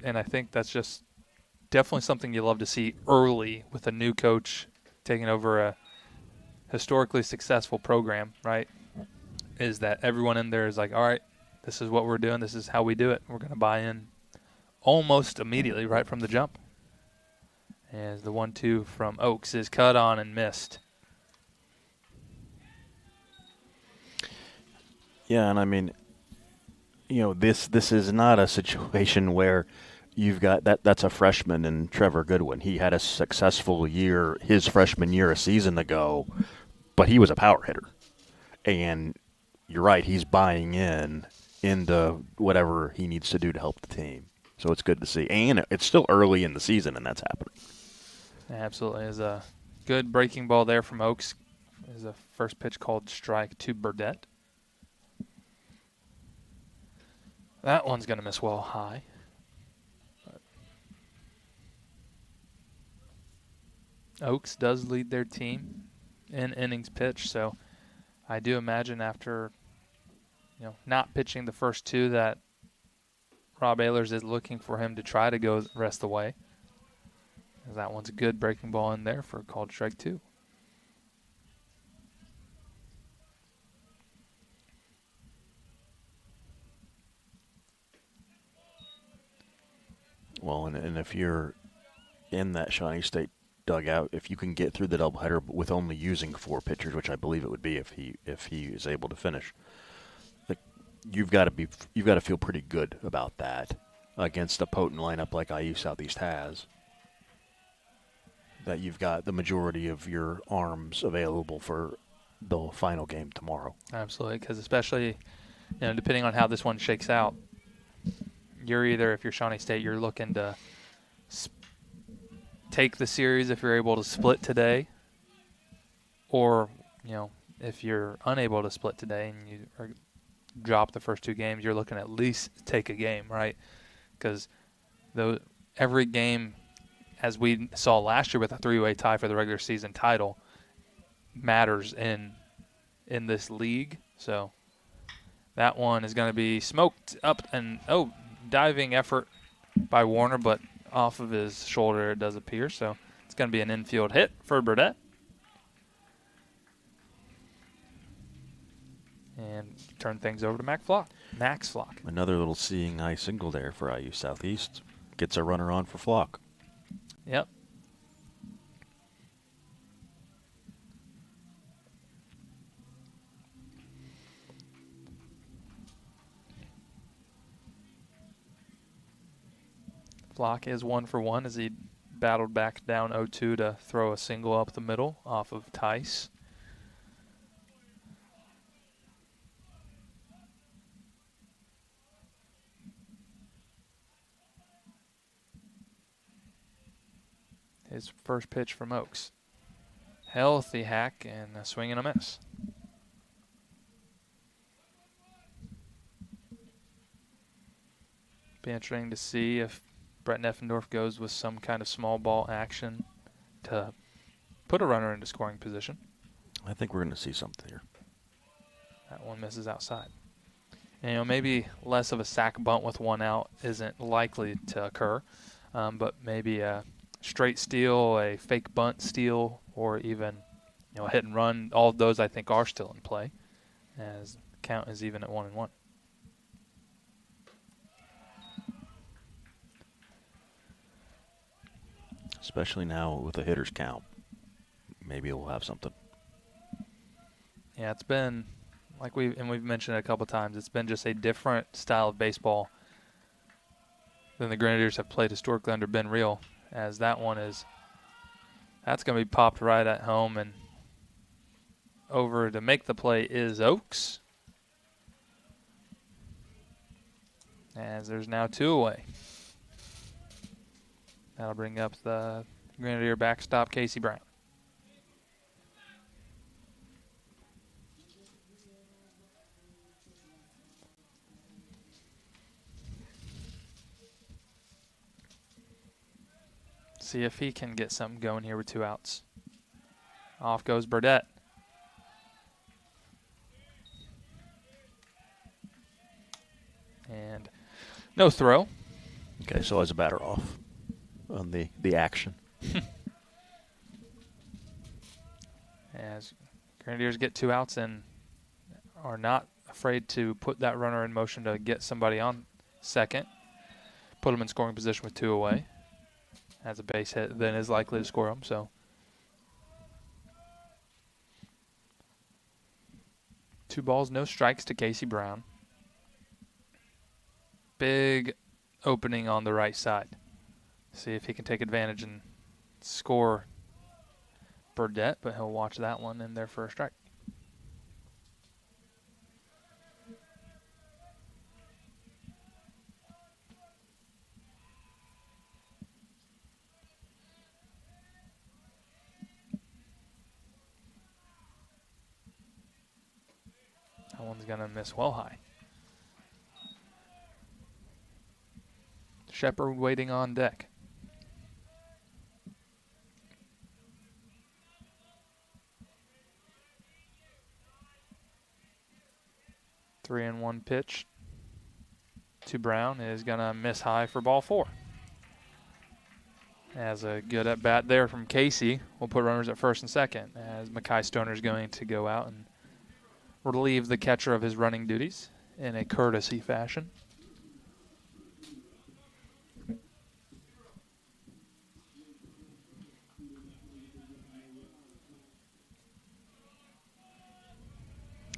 I think that's just definitely something you love to see early with a new coach taking over a historically successful program, right? Is that everyone in there is like, all right, this is what we're doing. This is how we do it. We're going to buy in almost immediately right from the jump. As the 1-2 from Oaks is cut on and missed. Yeah, and I mean, this is not a situation where you've got that's a freshman in Trevor Goodwin. He had a successful year his freshman year a season ago, but he was a power hitter. And you're right, he's buying into whatever he needs to do to help the team. So it's good to see. And it's still early in the season, and that's happening. Absolutely. Is a good breaking ball there from Oaks. Is a first pitch called strike to Burdett. That one's going to miss well high. Oaks does lead their team in innings pitched, so I do imagine after not pitching the first two that Rob Ehlers is looking for him to try to go the rest of the way. That one's a good breaking ball in there for a called strike 2. Well, and if you're in that Shawnee State dugout, if you can get through the doubleheader with only using 4 pitchers, which I believe it would be if he is able to finish, you've got to feel pretty good about that against a potent lineup like IU Southeast has. That you've got the majority of your arms available for the final game tomorrow. Absolutely, because especially, depending on how this one shakes out, you're either, if you're Shawnee State, you're looking to take the series if you're able to split today, or, if you're unable to split today and you drop the first 2 games, you're looking at least take a game, right? Because every game, as we saw last year with a 3-way tie for the regular season title, matters in this league. So that one is going to be smoked up and, diving effort by Warner, but off of his shoulder it does appear. So it's going to be an infield hit for Burdett. And turn things over to Max Flock. Another little seeing eye single there for IU Southeast. Gets a runner on for Flock. Yep. Flock is 1 for 1 as he battled back down 0-2 to throw a single up the middle off of Tice. His first pitch from Oaks. Healthy hack and a swing and a miss. Be interesting to see if Brett Neffendorf goes with some kind of small ball action to put a runner into scoring position. I think we're going to see something here. That one misses outside. And, maybe less of a sack bunt with 1 out isn't likely to occur, but maybe a straight steal, a fake bunt steal, or even a hit and run. All of those I think are still in play, as the count is even at 1-1. Especially now with a hitter's count. Maybe we'll have something. Yeah, it's been, we've mentioned it a couple times, it's been just a different style of baseball than the Grenadiers have played historically under Ben Real, as that's going to be popped right at home, and over to make the play is Oaks. As there's now 2 away. That'll bring up the Grenadier backstop, Casey Brown. See if he can get something going here with 2 outs. Off goes Burdett. And no throw. Okay, so as a batter off on the action. As Grenadiers get 2 outs and are not afraid to put that runner in motion to get somebody on second. Put them in scoring position with 2 away. Has a base hit, then is likely to score them. So 2 balls, no strikes to Casey Brown. Big opening on the right side. See if he can take advantage and score Burdett, but he'll watch that one in there for a strike. That one's going to miss well high. Shepard waiting on deck. Three and 1 pitch to Brown is going to miss high for ball 4. As a good at bat there from Casey. We'll put runners at first and second as Mackay Stoner is going to go out and relieve the catcher of his running duties in a courtesy fashion.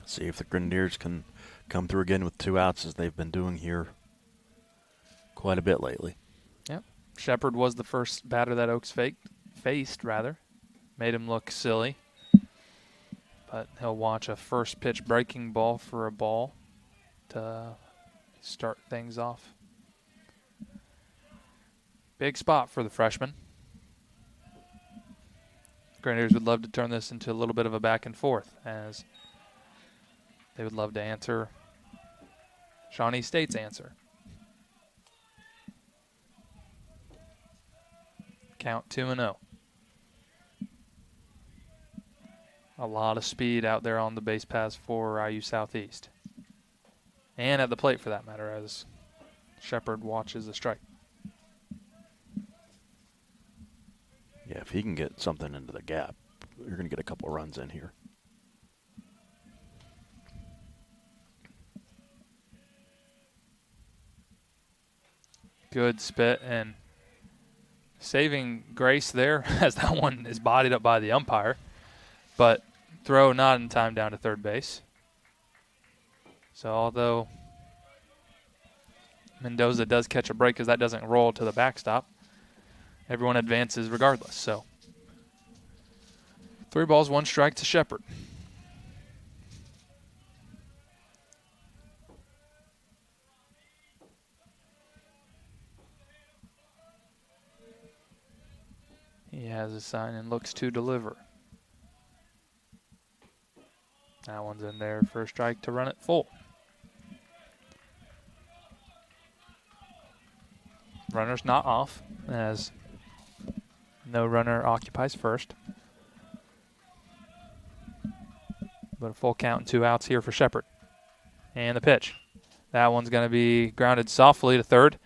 See if the Grenadiers can come through again with 2 outs as they've been doing here quite a bit lately. Yep. Shepard was the first batter that Oaks faced. Made him look silly. But he'll watch a first pitch breaking ball for a ball to start things off. Big spot for the freshman. Grenadiers would love to turn this into a little bit of a back and forth as they would love to answer Shawnee State's answer. Count 2-0. A lot of speed out there on the base paths for IU Southeast. And at the plate for that matter as Shepard watches the strike. Yeah, if he can get something into the gap, you're going to get a couple runs in here. Good spit and saving grace there as that one is bodied up by the umpire. But throw not in time down to third base. So although Mendoza does catch a break because that doesn't roll to the backstop, everyone advances regardless. So 3 balls, 1 strike to Shepard. He has a sign and looks to deliver. That one's in there for a strike to run it full. Runner's not off as no runner occupies first. But a full count and 2 outs here for Shepard. And the pitch. That one's going to be grounded softly to third.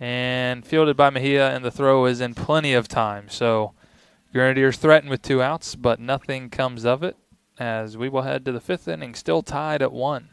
And fielded by Mejia, and the throw is in plenty of time. So Grenadiers threaten with 2 outs, but nothing comes of it as we will head to the 5th inning, still tied at 1.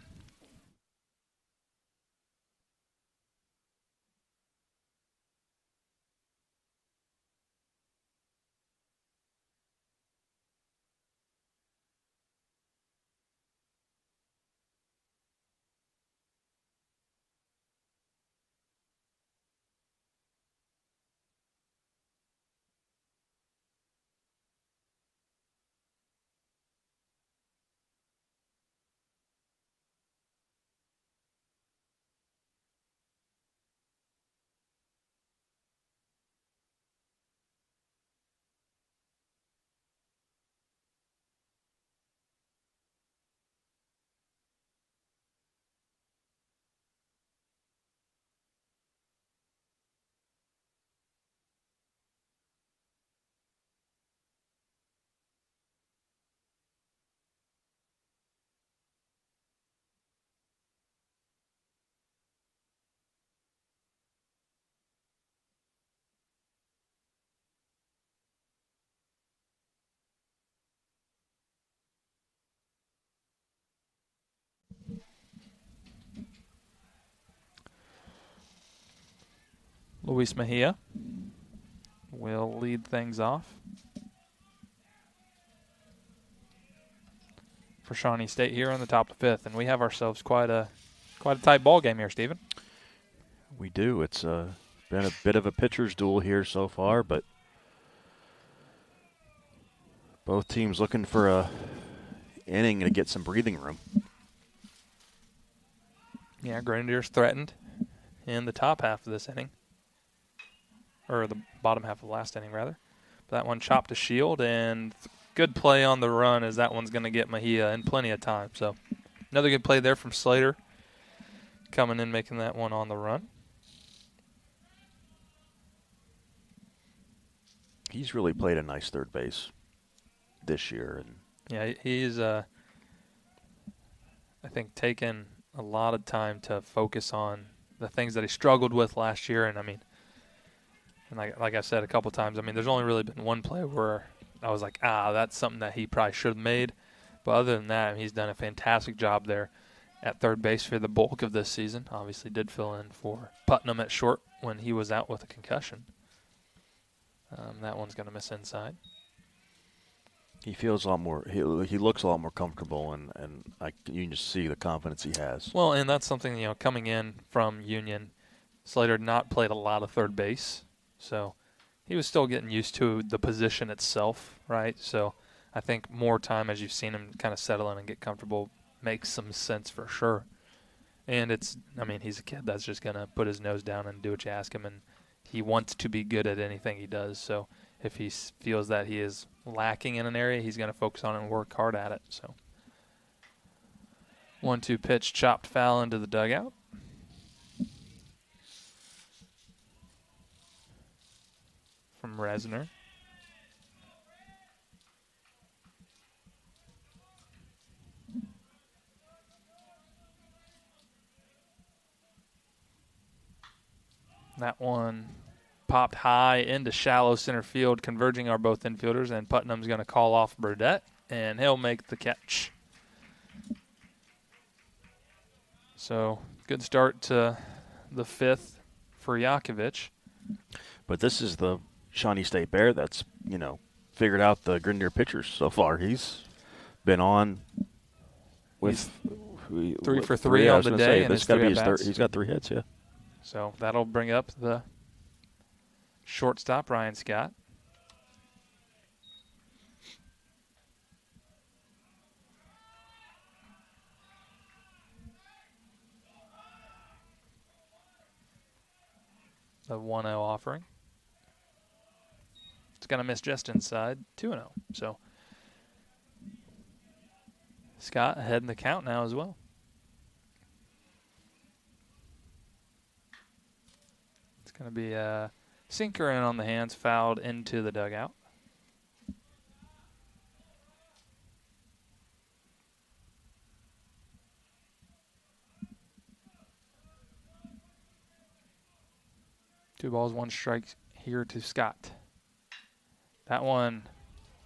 Luis Mejia will lead things off for Shawnee State here in the top of the 5th, and we have ourselves quite a tight ball game here, Stephen. We do. It's been a bit of a pitcher's duel here so far, but both teams looking for a inning to get some breathing room. Yeah, Grenadiers threatened in the top half of this inning, or the bottom half of the last inning, rather. But that one chopped to shield, and good play on the run as that one's going to get Mejia in plenty of time. So another good play there from Slater, coming in, making that one on the run. He's really played a nice third base this year. And yeah, he's, I think, taken a lot of time to focus on the things that he struggled with last year. And, I mean, and like I said a couple times, I mean, there's only really been one play where I was like, that's something that he probably should have made. But other than that, he's done a fantastic job there at third base for the bulk of this season. Obviously did fill in for Putnam at short when he was out with a concussion. That one's going to miss inside. he feels a lot more. He looks a lot more comfortable, and you can just see the confidence he has. Well, and that's something, coming in from Union, Slater had not played a lot of third base, so he was still getting used to the position itself, right? So I think more time as you've seen him kind of settle in and get comfortable makes some sense for sure. And he's a kid that's just going to put his nose down and do what you ask him, and he wants to be good at anything he does. So if he feels that he is lacking in an area, he's going to focus on it and work hard at it. So 1-2 pitch, chopped foul into the dugout. From Resner. That one popped high into shallow center field, converging our both infielders, and Putnam's going to call off Burdett, and he'll make the catch. So good start to the 5th for Yakovich. But this is the Shawnee State Bear that's, figured out the Grenadier pitchers so far. He's been on with 3 for 3 on the day, and it's got to be his third. He's got 3 hits, yeah. So that'll bring up the shortstop, Ryan Scott. The 1-0 offering. It's going to miss just inside, 2-0. So Scott ahead in the count now as well. It's going to be a sinker in on the hands, fouled into the dugout. Two balls, 1 strike here to Scott. That one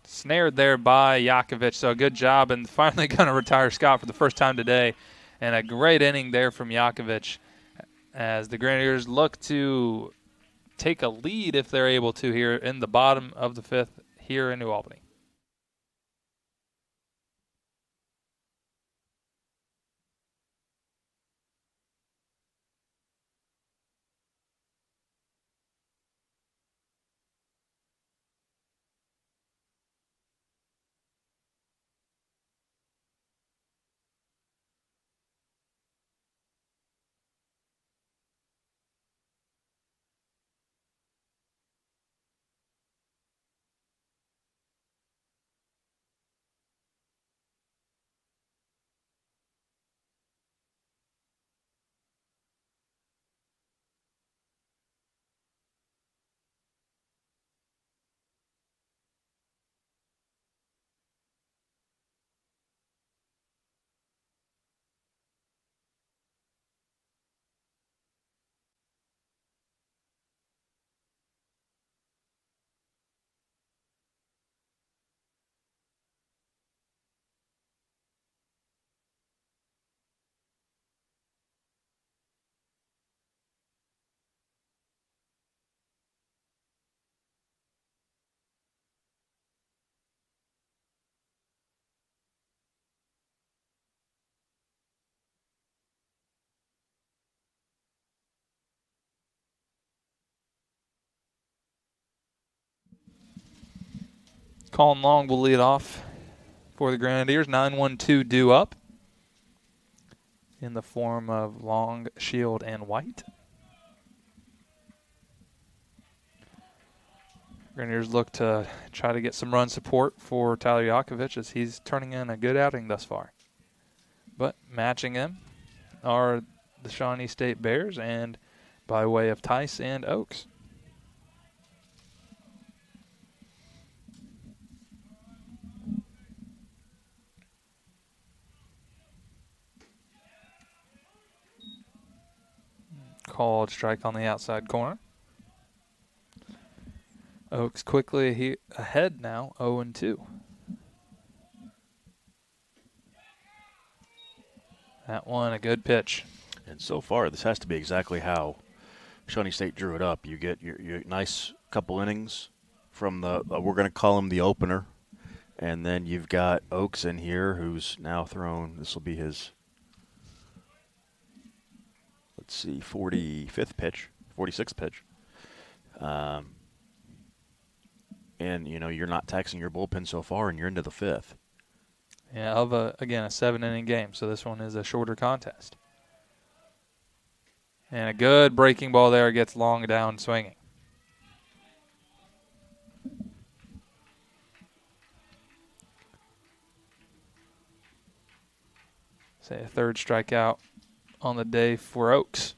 snared there by Yakovich, so good job, and finally going to retire Scott for the first time today. And a great inning there from Yakovich as the Grenadiers look to take a lead if they're able to here in the bottom of the 5th here in New Albany. Colin Long will lead off for the Grenadiers. 9-1-2 due up in the form of Long, Shield, and White. Grenadiers look to try to get some run support for Tyler Yakovich as he's turning in a good outing thus far. But matching him are the Shawnee State Bears, and by way of Tice and Oaks. Called strike on the outside corner. Oaks quickly ahead now, 0-2. That one, a good pitch. And so far, this has to be exactly how Shawnee State drew it up. You get your nice couple innings from the, we're going to call him the opener. And then you've got Oaks in here who's now thrown, this will be his, let's see, 45th pitch, 46th pitch. And, you know, you're not taxing your bullpen so far, and you're into the fifth. Yeah, again, a 7-inning game, so this one is a shorter contest. And a good breaking ball there, gets Long down swinging. Say a third strikeout on the day for Oaks.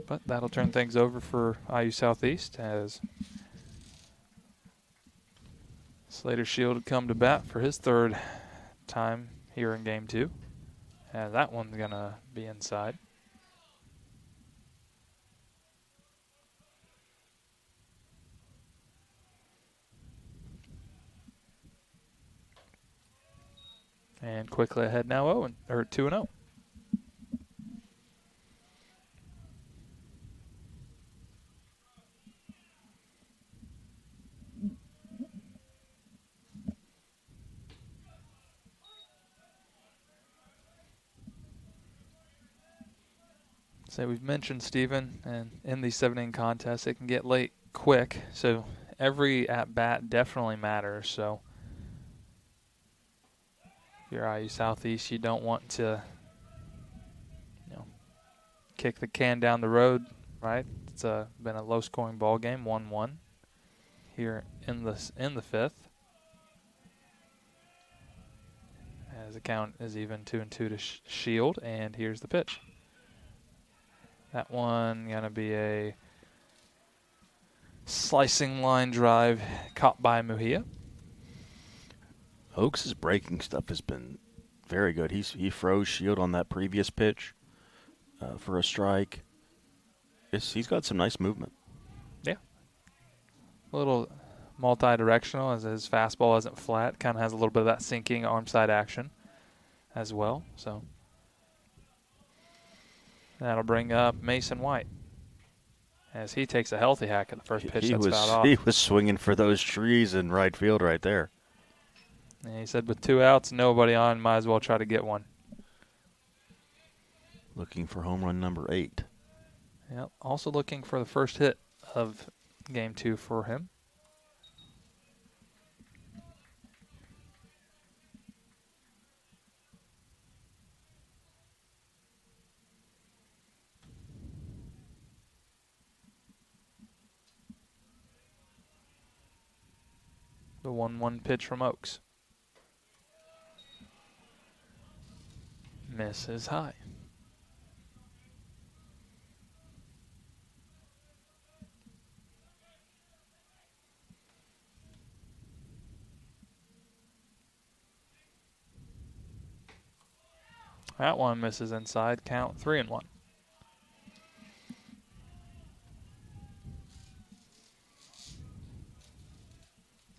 But that'll turn things over for IU Southeast as Slater Shield would come to bat for his third time here in game 2. And that one's going to be inside. And quickly ahead now 2-0. So we've mentioned, Stephen, and in these 7-inning contests, it can get late quick. So every at-bat definitely matters. So if you're IU Southeast, you don't want to, kick the can down the road, right? It's been a low-scoring ball game, 1-1 here in the fifth. As the count is even 2-2 to Shield, and here's the pitch. That one going to be a slicing line drive caught by Mujia. Oaks' breaking stuff has been very good. He froze Shield on that previous pitch for a strike. He's got some nice movement. Yeah. A little multi-directional as his fastball isn't flat. Kind of has a little bit of that sinking arm side action as well. So that'll bring up Mason White as he takes a healthy hack at the first pitch that's fouled off. He was swinging for those trees in right field right there. And he said with 2 outs, nobody on, might as well try to get one. Looking for home run number 8. Yep. Also looking for the first hit of game 2 for him. The 1-1 pitch from Oaks. Misses high. That one misses inside. Count 3-1.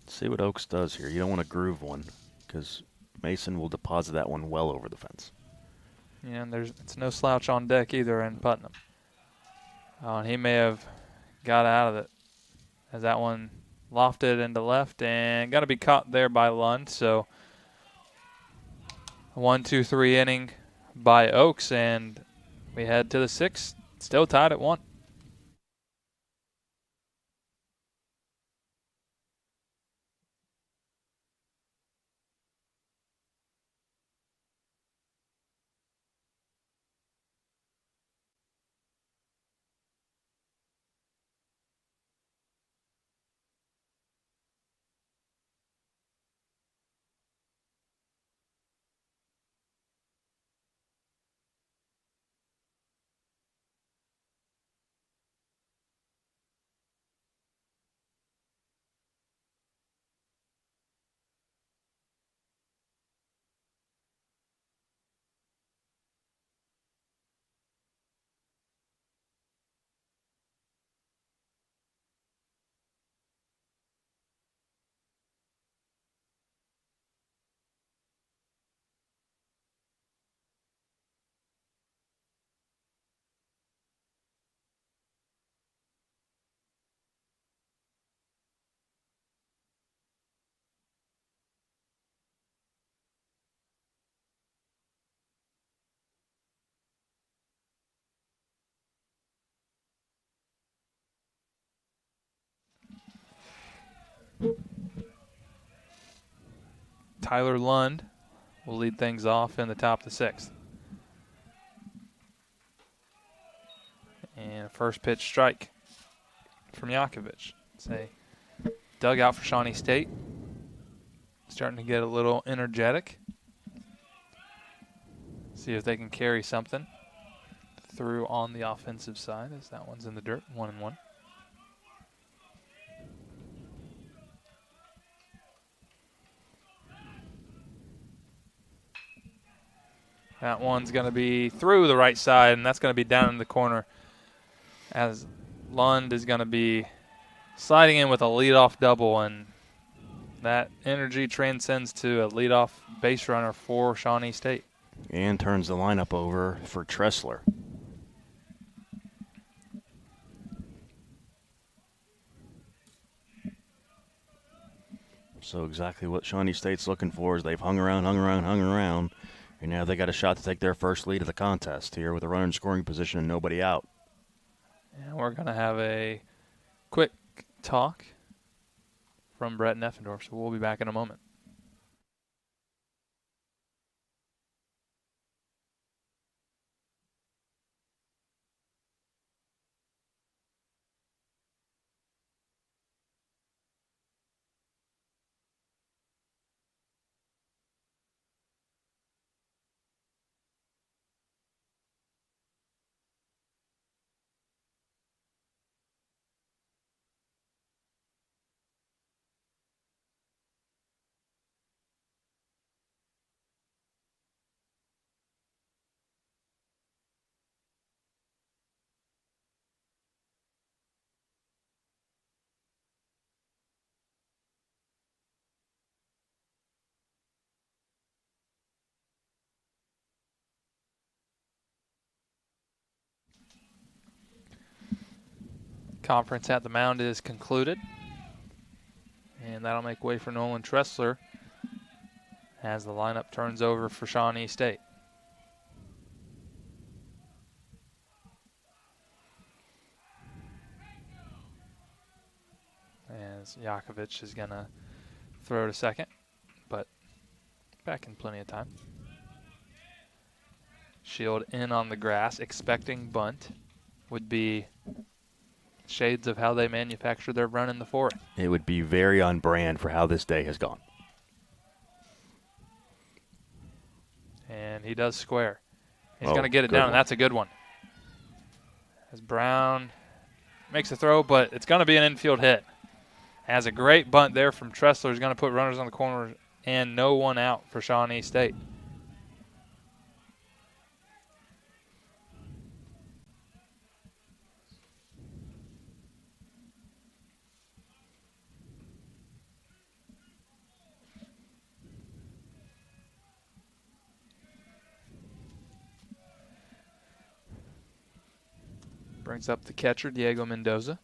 See what Oaks does here. You don't want to groove one because Mason will deposit that one well over the fence. Yeah, and it's no slouch on deck either in Putnam. And he may have got out of it as that one lofted into left and got to be caught there by Lund. So 1-2-3 inning by Oaks, and we head to the 6th, still tied at 1. Tyler Lund will lead things off in the top of the 6th. And a first pitch strike from Yakovich. It's a dugout for Shawnee State. Starting to get a little energetic. See if they can carry something through on the offensive side, as that one's in the dirt, 1-1. That one's going to be through the right side, and that's going to be down in the corner, as Lund is going to be sliding in with a leadoff double, and that energy transcends to a leadoff base runner for Shawnee State. And turns the lineup over for Tressler. So exactly what Shawnee State's looking for is they've hung around, and now they got a shot to take their first lead of the contest here with a runner in scoring position and nobody out. And we're going to have a quick talk from Brett Neffendorf, so we'll be back in a moment. Conference at the mound is concluded. And that'll make way for Nolan Tressler as the lineup turns over for Shawnee State. As Yakovich is going to throw to second, but back in plenty of time. Shield in on the grass, expecting bunt would be shades of how they manufacture their run in the 4th. It would be very on brand for how this day has gone. And he does square. He's going to get it down, and that's a good one. As Brown makes a throw, but it's going to be an infield hit. Has a great bunt there from Tressler. He's going to put runners on the corner and no one out for Shawnee State. Brings up the catcher, Diego Mendoza.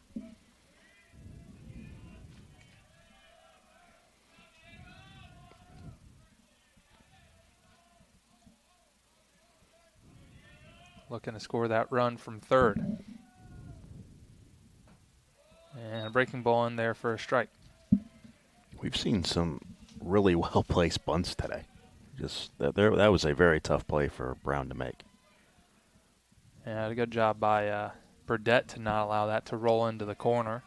Looking to score that run from third. And a breaking ball in there for a strike. We've seen some really well-placed bunts today. That was a very tough play for Brown to make. Yeah, a good job by Burdett to not allow that to roll into the corner.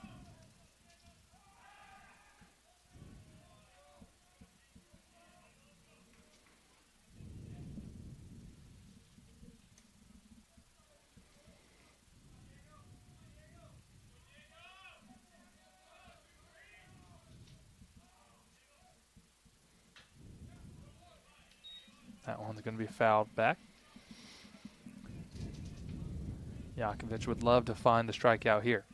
That one's going to be fouled back. Yakovich would love to find the strikeout here.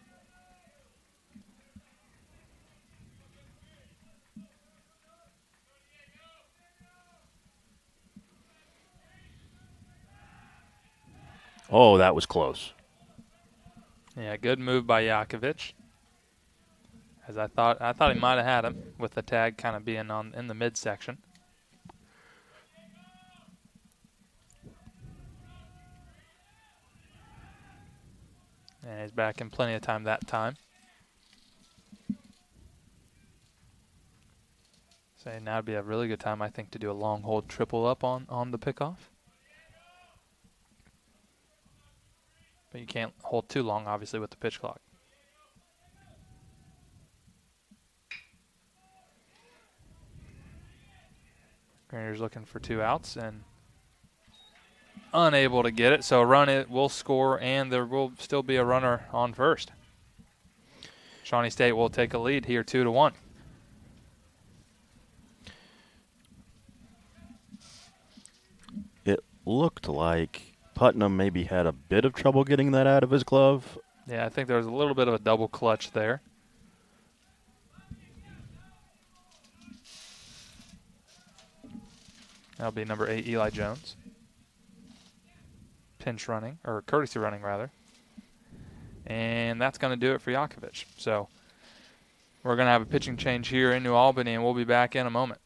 Oh, that was close. Yeah, good move by Yakovich. As I thought he might have had him with the tag kind of being in the midsection. And he's back in plenty of time that time. Say now would be a really good time, I think, to do a long hold triple up on the pickoff. But you can't hold too long, obviously, with the pitch clock. Grenadiers looking for 2 outs and unable to get it. So a run it will score, and there will still be a runner on first. Shawnee State will take a lead here 2-1. It looked like Putnam maybe had a bit of trouble getting that out of his glove. Yeah, I think there was a little bit of a double clutch there. That'll be number 8, Eli Jones. Pinch running, or courtesy running, rather. And that's going to do it for Yakovich. So we're going to have a pitching change here in New Albany, and we'll be back in a moment.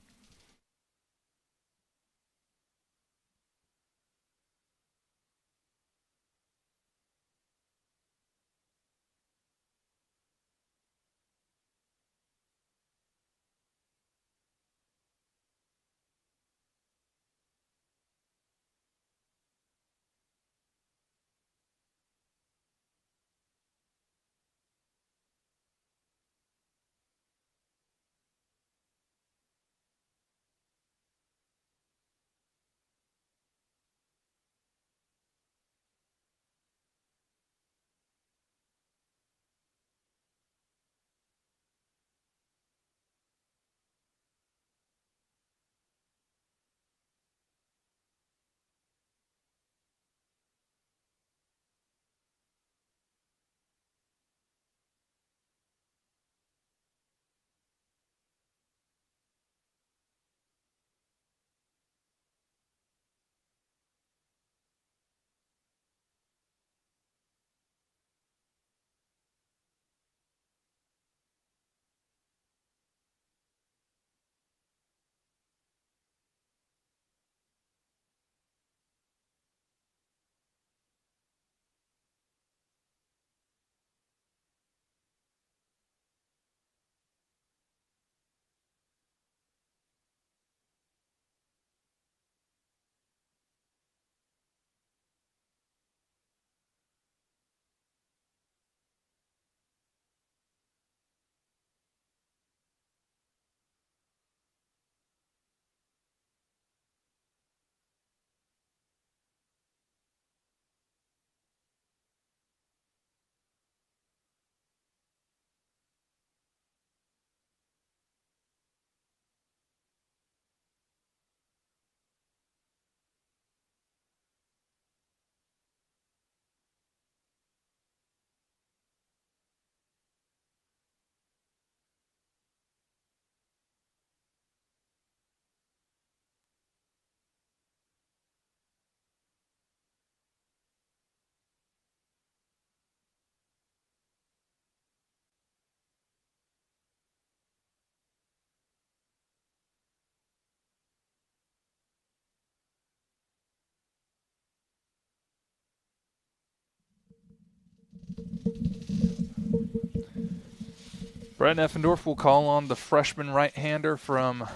Brett Effendorf will call on the freshman right-hander from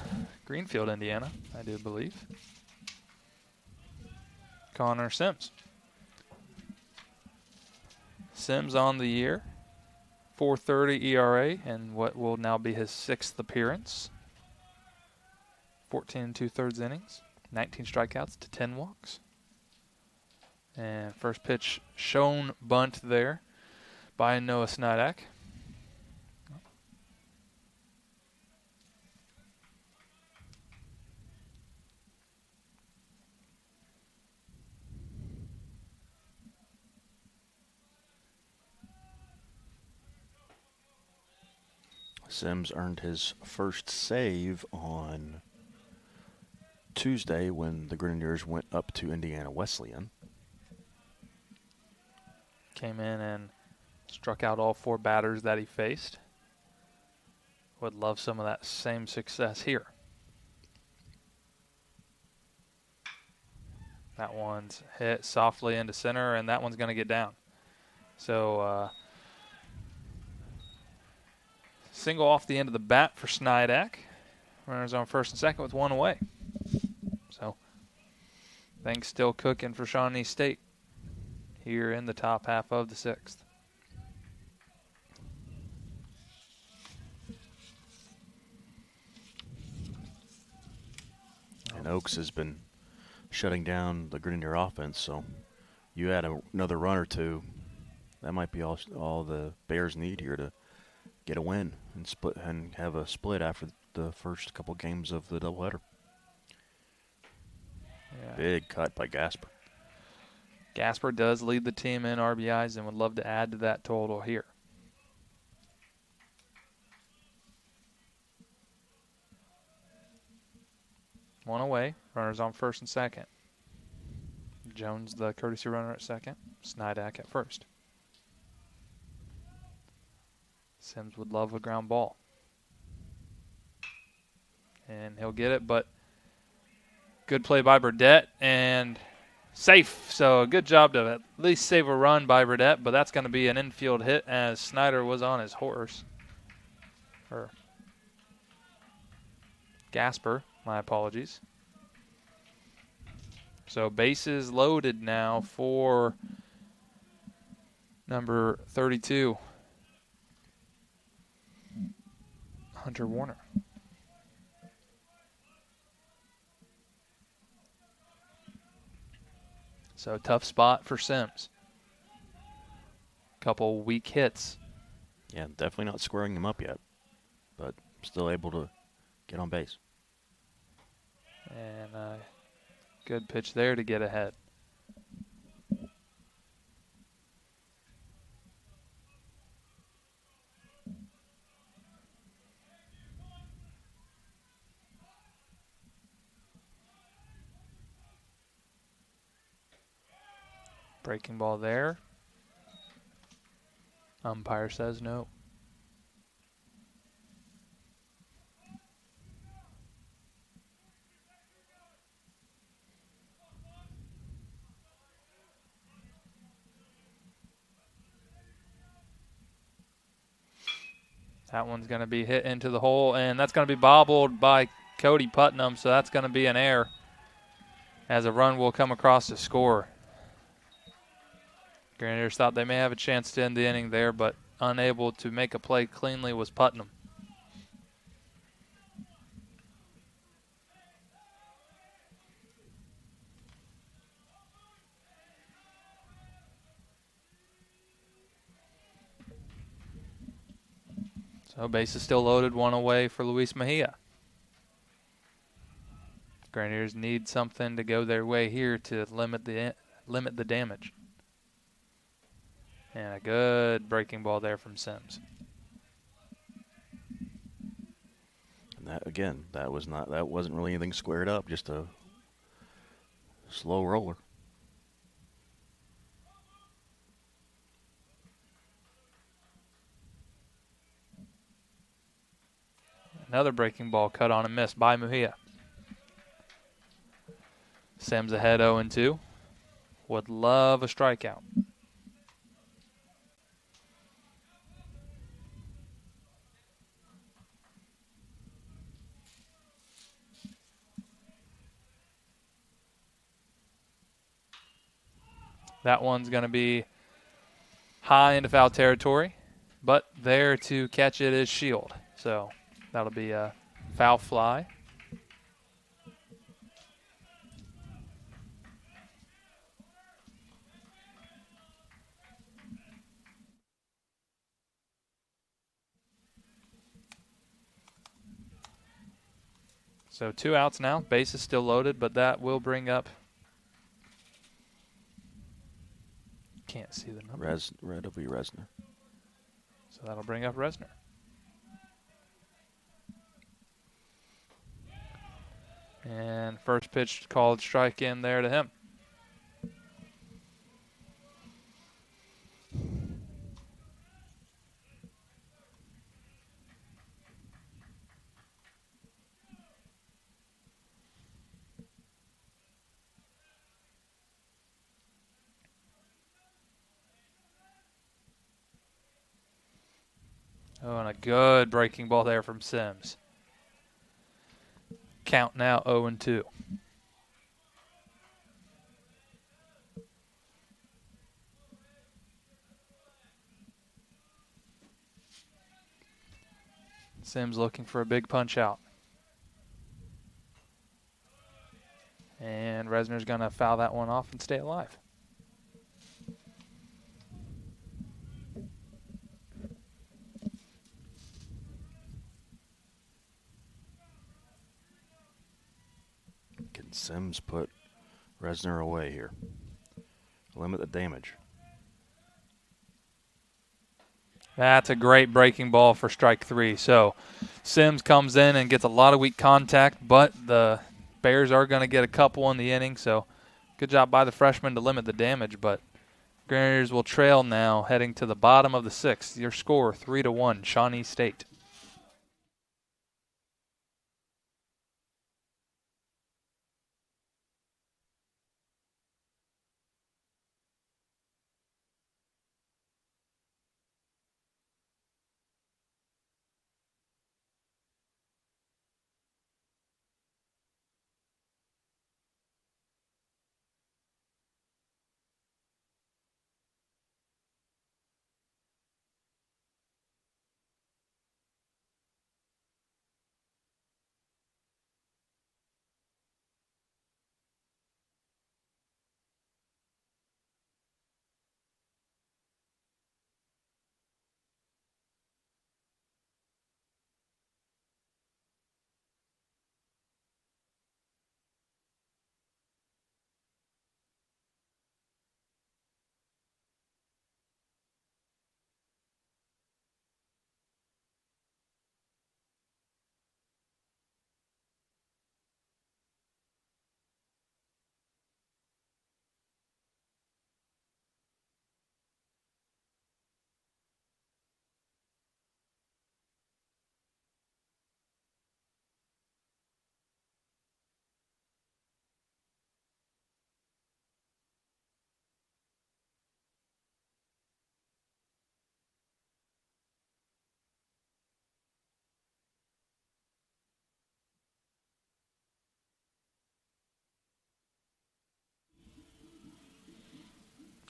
Greenfield, Indiana, I do believe. Connor Sims. Sims on the year, 4.30 ERA, and what will now be his 6th appearance. 14 2/3 innings, 19 strikeouts to 10 walks. And first pitch shown bunt there by Noah Snidak. Sims earned his first save on Tuesday when the Grenadiers went up to Indiana Wesleyan. Came in and struck out all 4 batters that he faced. Would love some of that same success here. That one's hit softly into center, and that one's going to get down. So single off the end of the bat for Snidak. Runners on first and second with one away. So things still cooking for Shawnee State here in the top half of the sixth. And Oaks has been shutting down the Grenier offense, so you add another run or two, that might be all the Bears need here to get a win and split and have a split after the first couple games of the doubleheader. Yeah. Big cut by Gasper. Gasper does lead the team in RBIs and would love to add to that total here. One away. Runners on first and second. Jones, the courtesy runner, at second. Snydak at first. Sims would love a ground ball. And he'll get it, but good play by Burdett and safe. So a good job to at least save a run by Burdett, but that's going to be an infield hit as Snyder was on his horse. Or Gasper, my apologies. So bases loaded now for number 32, Hunter Warner. So tough spot for Sims. Couple weak hits. Yeah, definitely not squaring him up yet, but still able to get on base. And a good pitch there to get ahead. Breaking ball there. Umpire says no. That one's going to be hit into the hole, and that's going to be bobbled by Cody Putnam, so that's going to be an error as a run will come across to score. Grenadiers thought they may have a chance to end the inning there, but unable to make a play cleanly was Putnam. So base is still loaded, one away for Luis Mejia. Grenadiers need something to go their way here to limit the damage. And a good breaking ball there from Sims. And that again, that wasn't really anything squared up, just a slow roller. Another breaking ball cut on and missed by Mejia. Sims ahead 0-2. Would love a strikeout. That one's going to be high into foul territory, but there to catch it is Shield. So that'll be a foul fly. So 2 outs now. Base is still loaded, but that will bring up. Can't see the number. It'll be Resner. So that'll bring up Resner. And first pitch called strike in there to him. Oh, and a good breaking ball there from Sims. Count now 0-2. Sims looking for a big punch out. And Resner's going to foul that one off and stay alive. Can Sims put Resner away here? Limit the damage. That's a great breaking ball for strike 3. So Sims comes in and gets a lot of weak contact, but the Bears are going to get a couple in the inning. So good job by the freshman to limit the damage, but Grenadiers will trail now heading to the bottom of the 6th. Your score 3-1, Shawnee State.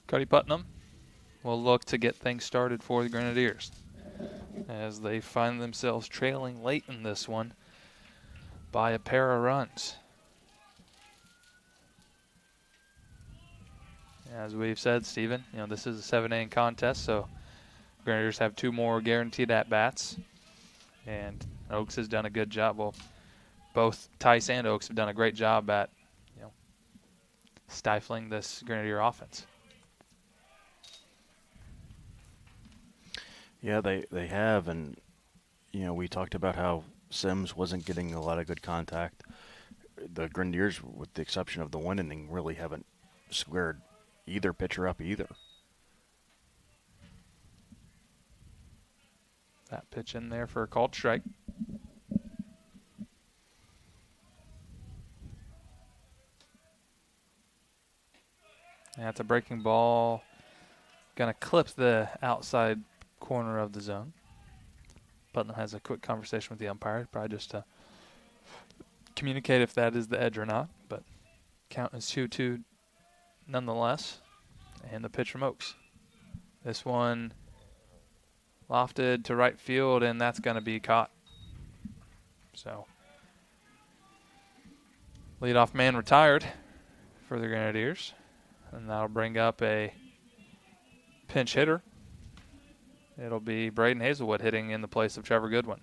Cody Putnam will look to get things started for the Grenadiers as they find themselves trailing late in this one by a pair of runs. As we've said, Stephen, this is a 7-inning contest, so Grenadiers have 2 more guaranteed at-bats, and Oaks has done a good job. Well, both Tice and Oaks have done a great job at stifling this Grenadier offense. Yeah, they have, and we talked about how Sims wasn't getting a lot of good contact. The Grenadiers, with the exception of the 1 inning, really haven't squared either pitcher up either. That pitch in there for a called strike. That's a breaking ball. Going to clip the outside corner of the zone. Putnam has a quick conversation with the umpire, probably just to communicate if that is the edge or not. But count is 2-2 nonetheless. And the pitch from Oaks. This one lofted to right field, and that's going to be caught. So leadoff man retired for the Grenadiers. And that'll bring up a pinch hitter. It'll be Braden Hazelwood hitting in the place of Trevor Goodwin.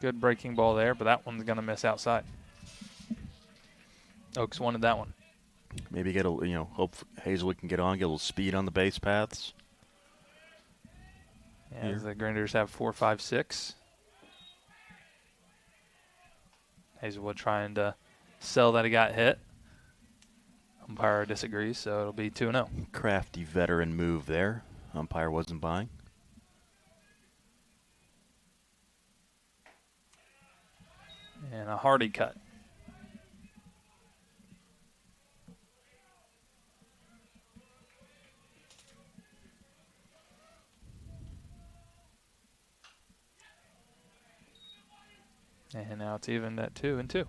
Good breaking ball there, but that one's going to miss outside. Oaks wanted that one. Maybe get hope Hazelwood can get on, get a little speed on the base paths. As the Grenadiers have 4, 5, 6. Hazelwood trying to sell that he got hit. Umpire disagrees, so it'll be 2-0. Crafty veteran move there. Umpire wasn't buying. And a Hardy cut. And now it's even at 2-2.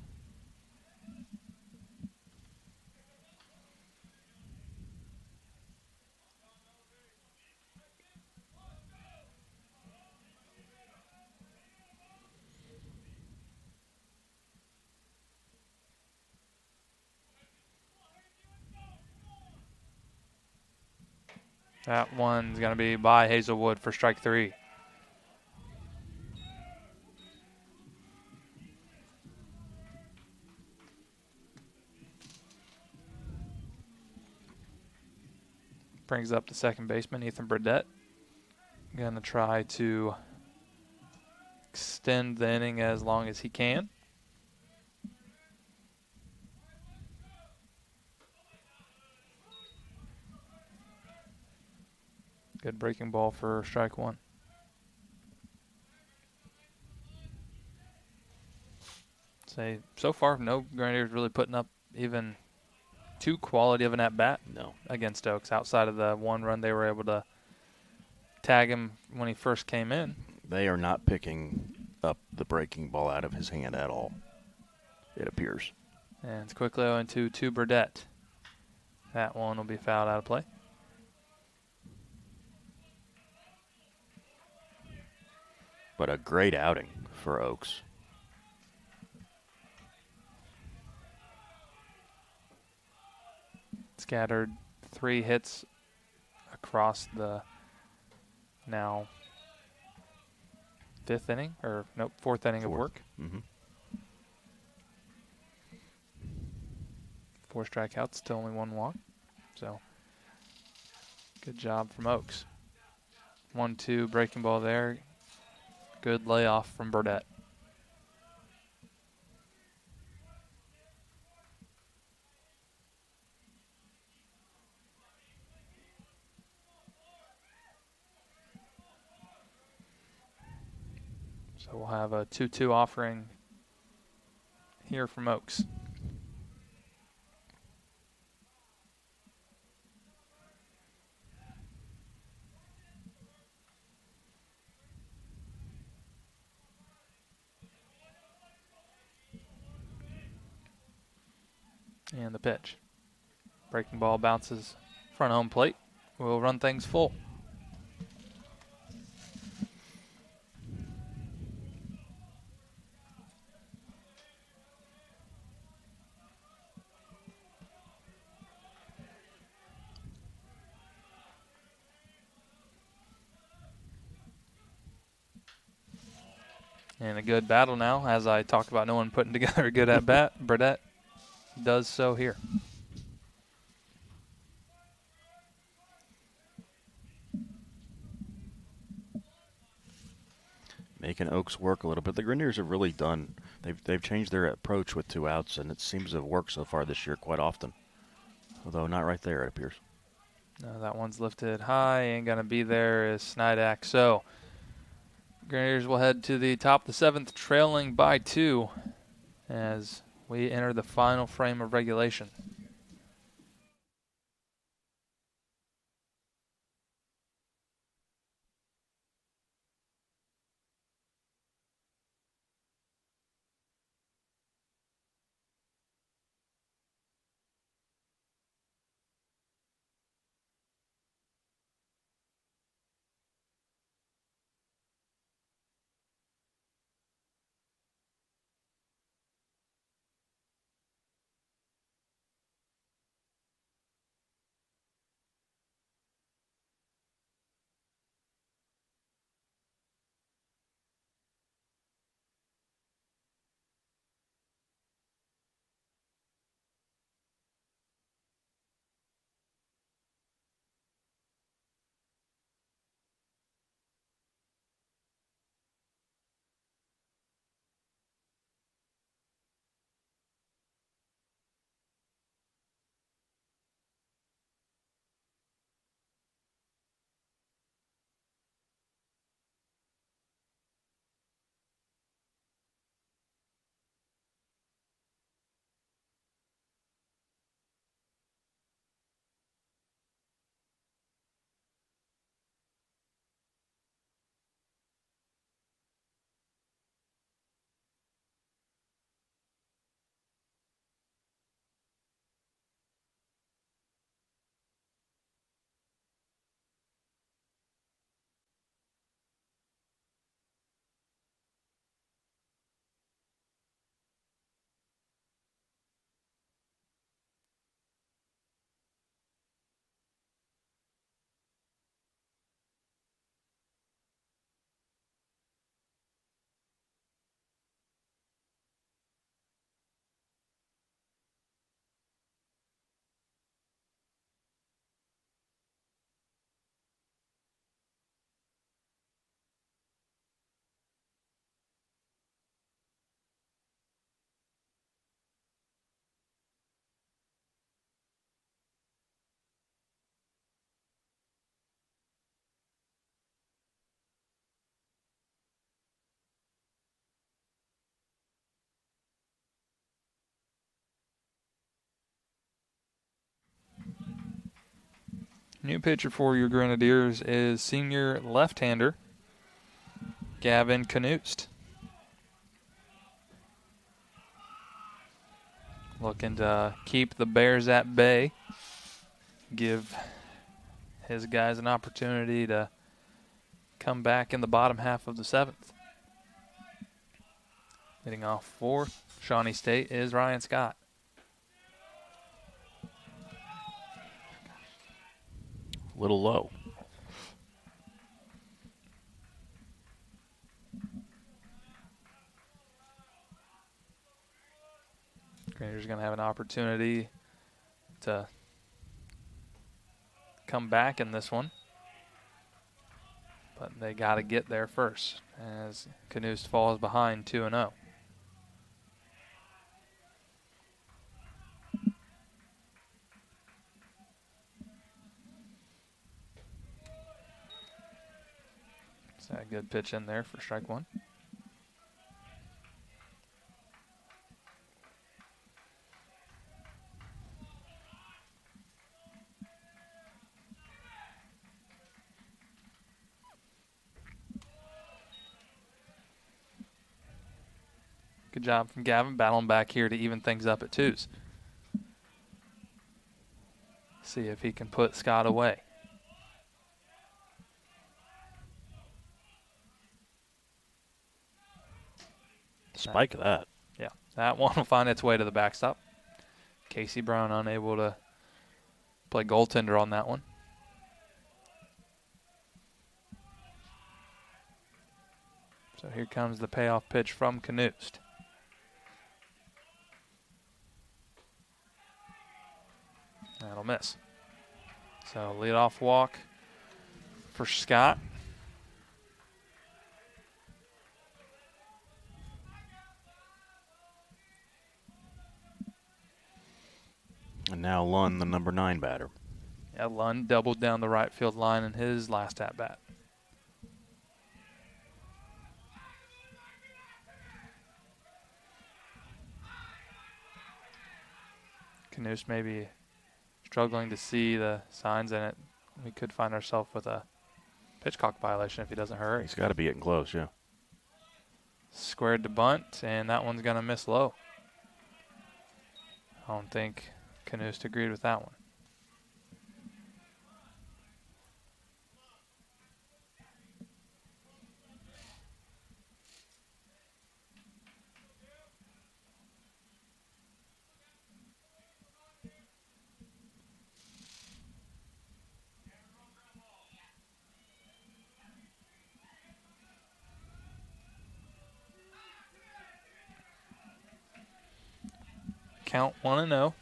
That one's going to be by Hazelwood for strike 3. Brings up the second baseman, Ethan Burdett. Going to try to extend the inning as long as he can. Good breaking ball for strike 1. Say, so far, no Grenadiers really putting up even too quality of an at-bat against Oaks outside of the one run they were able to tag him when he first came in. They are not picking up the breaking ball out of his hand at all, it appears. And it's quickly 0-2 to Burdett. That one will be fouled out of play. But a great outing for Oaks. Scattered 3 hits across the now 4th inning of work. Mm-hmm. 4 strikeouts to only 1 walk. So good job from Oaks. 1-2 breaking ball there. Good layoff from Burdett. So we'll have a 2-2 offering here from Oaks. And the pitch. Breaking ball bounces front home plate. We'll run things full. And a good battle now, as I talked about no one putting together a good at-bat. Burdett does so here. Making Oaks work a little bit. The Grenadiers have really done. They've changed their approach with 2 outs, and it seems to have worked so far this year quite often. Although not right there, it appears. No, that one's lifted high. Ain't going to be there is Snydak. So Grenadiers will head to the top of the 7th, trailing by 2 as we enter the final frame of regulation. New pitcher for your Grenadiers is senior left-hander Gavin Knust. Looking to keep the Bears at bay. Give his guys an opportunity to come back in the bottom half of the 7th. Leading off for Shawnee State is Ryan Scott. A little low. Grenadiers going to have an opportunity to come back in this one. But they got to get there first as Knust falls behind 2-0. Is that a good pitch in there for strike one? Good job from Gavin, battling back here to even things up at 2s. See if he can put Scott away. Spike that. Yeah, that one will find its way to the backstop. Casey Brown unable to play goaltender on that one. So here comes the payoff pitch from Knust. That'll miss. So leadoff walk for Scott. And now Lund, the number 9 batter. Yeah, Lund doubled down the right field line in his last at-bat. Knust maybe struggling to see the signs in it. We could find ourselves with a pitch clock violation if he doesn't hurry. He's got to be getting close, yeah. Squared to bunt, and that one's going to miss low. I don't think Knust agreed with that one. Count 1-0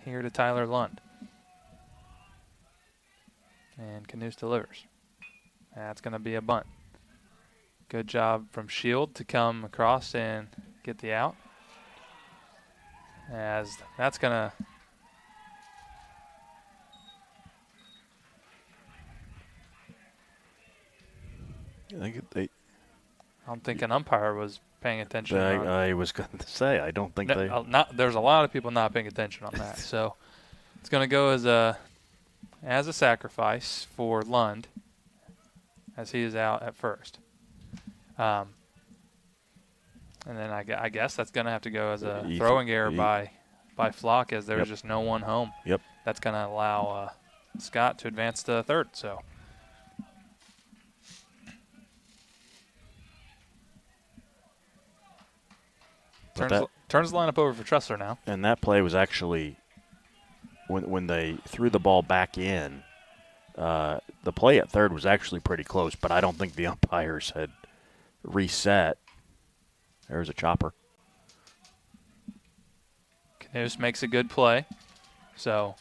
here to Tyler Lund. And Knust delivers. That's going to be a bunt. Good job from Shield to come across and get the out. As that's going to... I don't think an umpire was paying attention. I was going to say, I don't think they... There's a lot of people not paying attention on that. So it's going to go as a sacrifice for Lund as he is out at first. And then I guess that's going to have to go as a throwing error by Flock as there's just no one home. Yep. That's going to allow Scott to advance to third. So. Turns the lineup over for Tressler now. And that play was actually, when they threw the ball back in, the play at third was actually pretty close, but I don't think the umpires had reset. There's a chopper. Knust makes a good play. So,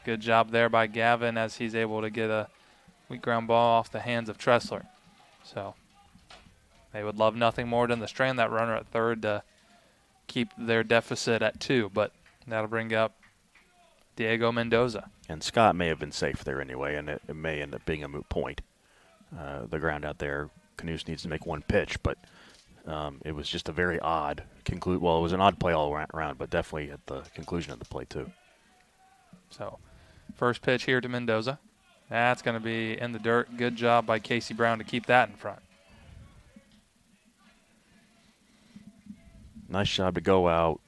good job there by Gavin as he's able to get a weak ground ball off the hands of Tressler. So, they would love nothing more than to strand that runner at third to keep their deficit at 2, but that'll bring up Diego Mendoza. And Scott may have been safe there anyway, and it may end up being a moot point. The ground out there, Knust needs to make one pitch, but it was just a very odd conclude. Well, it was an odd play all around, but definitely at the conclusion of the play too. So First pitch here to Mendoza. That's going to be in the dirt. Good job by Casey Brown to keep that in front. Nice job to go out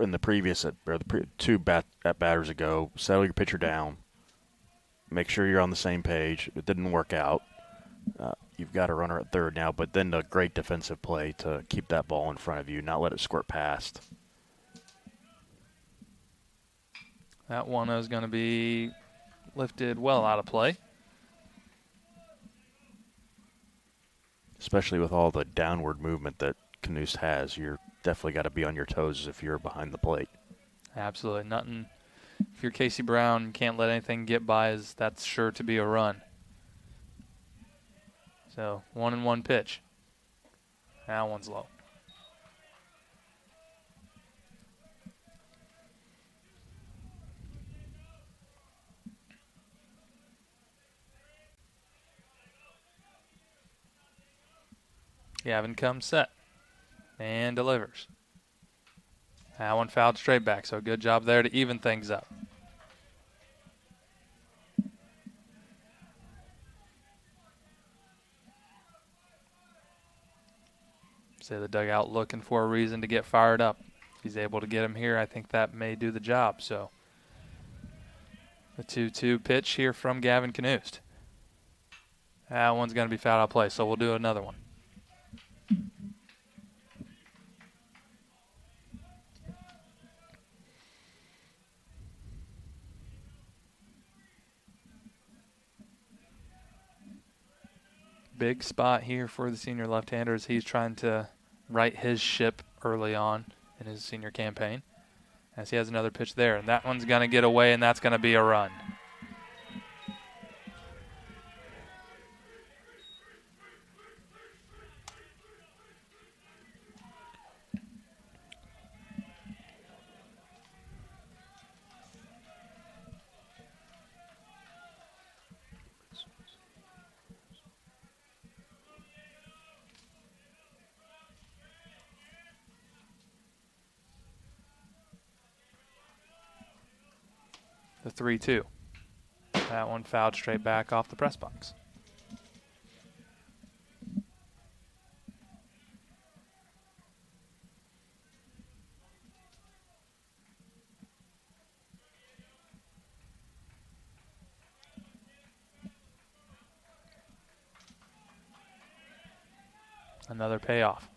in the previous two batters ago. Settle your pitcher down. Make sure you're on the same page. It didn't work out. You've got a runner at third now, but then a great defensive play to keep that ball in front of you, not let it squirt past. That one is going to be lifted well out of play. Especially with all the downward movement that Canoost has, you're definitely got to be on your toes if you're behind the plate. Absolutely. Nothing. If you're Casey Brown, you can't let anything get by, that's sure to be a run. So 1-1 pitch. That one's low. Gavin comes set and delivers. That one fouled straight back, so good job there to even things up. Say the dugout looking for a reason to get fired up. If he's able to get him here, I think that may do the job. So the 2-2 pitch here from Gavin Canoost. That one's going to be fouled out of play, so we'll do another one. Big spot here for the senior left-hander as he's trying to right his ship early on in his senior campaign. As he has another pitch there, and that one's going to get away, and that's going to be a run. The 3-2. That one fouled straight back off the press box. Another payoff.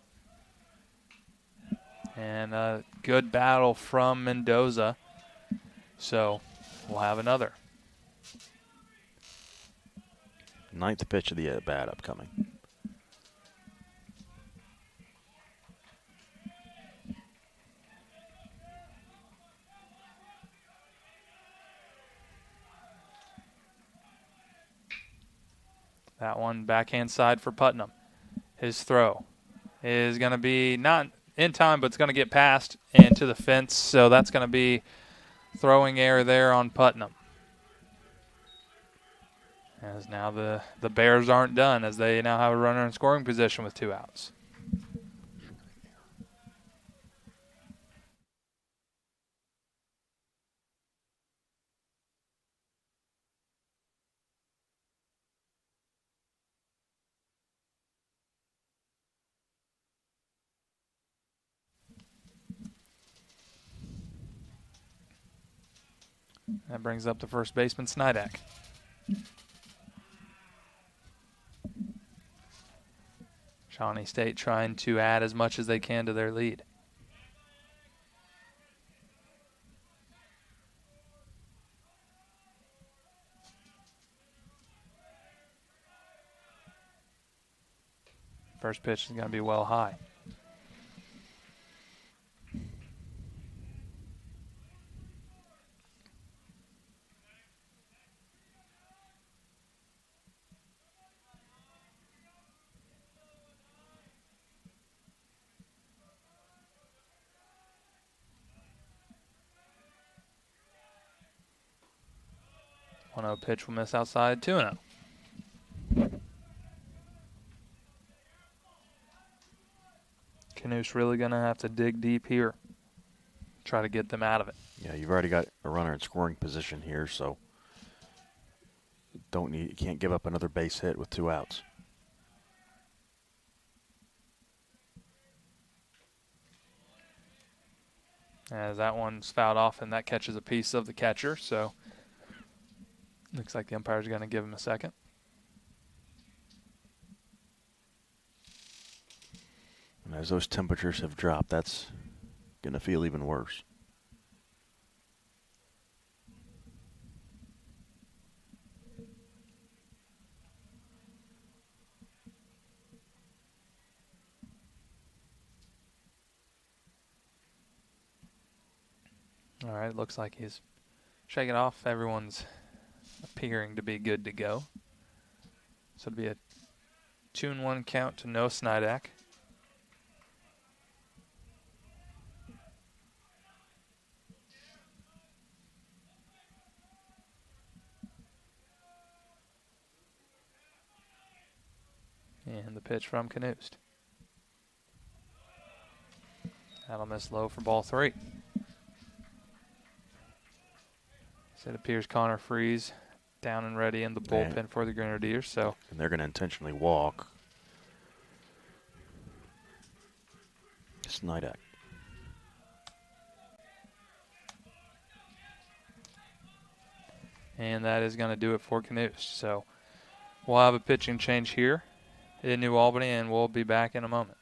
And a good battle from Mendoza. So we'll have another. Ninth pitch of the at-bat upcoming. That one backhand side for Putnam. His throw is going to be not in time, but it's going to get past and to the fence. So that's going to be throwing error there on Putnam. As now the Bears aren't done, as they now have a runner in scoring position with 2 outs. That brings up the first baseman, Snidak. Shawnee State trying to add as much as they can to their lead. First pitch is going to be well high. One 0 pitch will miss outside, 2-0. Canoost really going to have to dig deep here. Try to get them out of it. Yeah, you've already got a runner in scoring position here, so you can't give up another base hit with 2 outs. As that one's fouled off, and that catches a piece of the catcher, so looks like the umpire's going to give him a second. And as those temperatures have dropped, that's going to feel even worse. All right, looks like he's shaking off. Everyone's appearing to be good to go. So it'll be a 2-1 count to no Snidak. And the pitch from Knust. That'll miss low for ball 3. So it appears Connor Freeze down and ready in the bullpen for the Grenadiers. So and they're going to intentionally walk Snidak. And that is going to do it for Knust. So we'll have a pitching change here in New Albany, and we'll be back in a moment.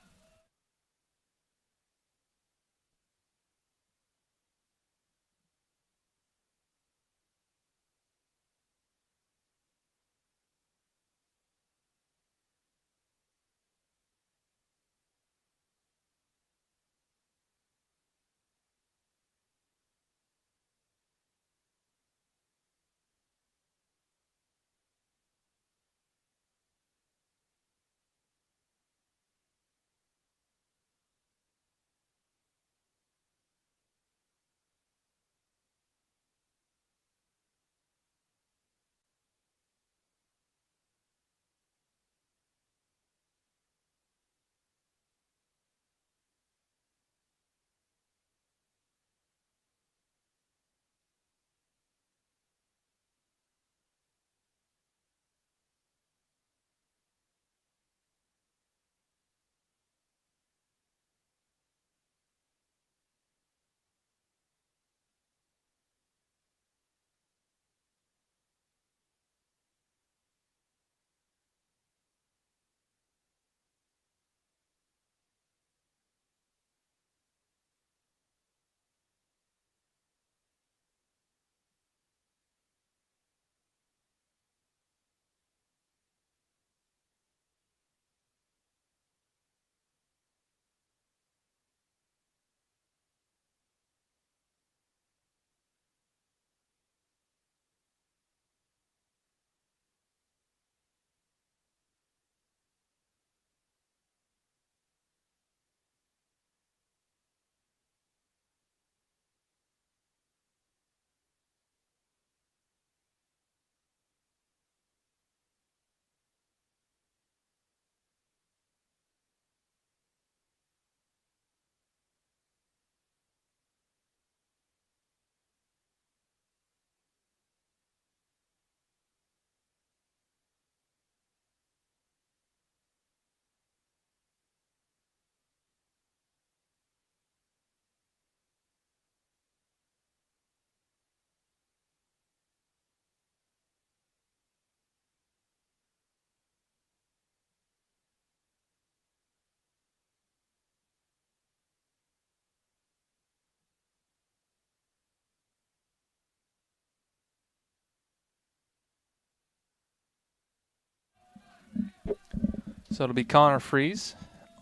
So it'll be Connor Freeze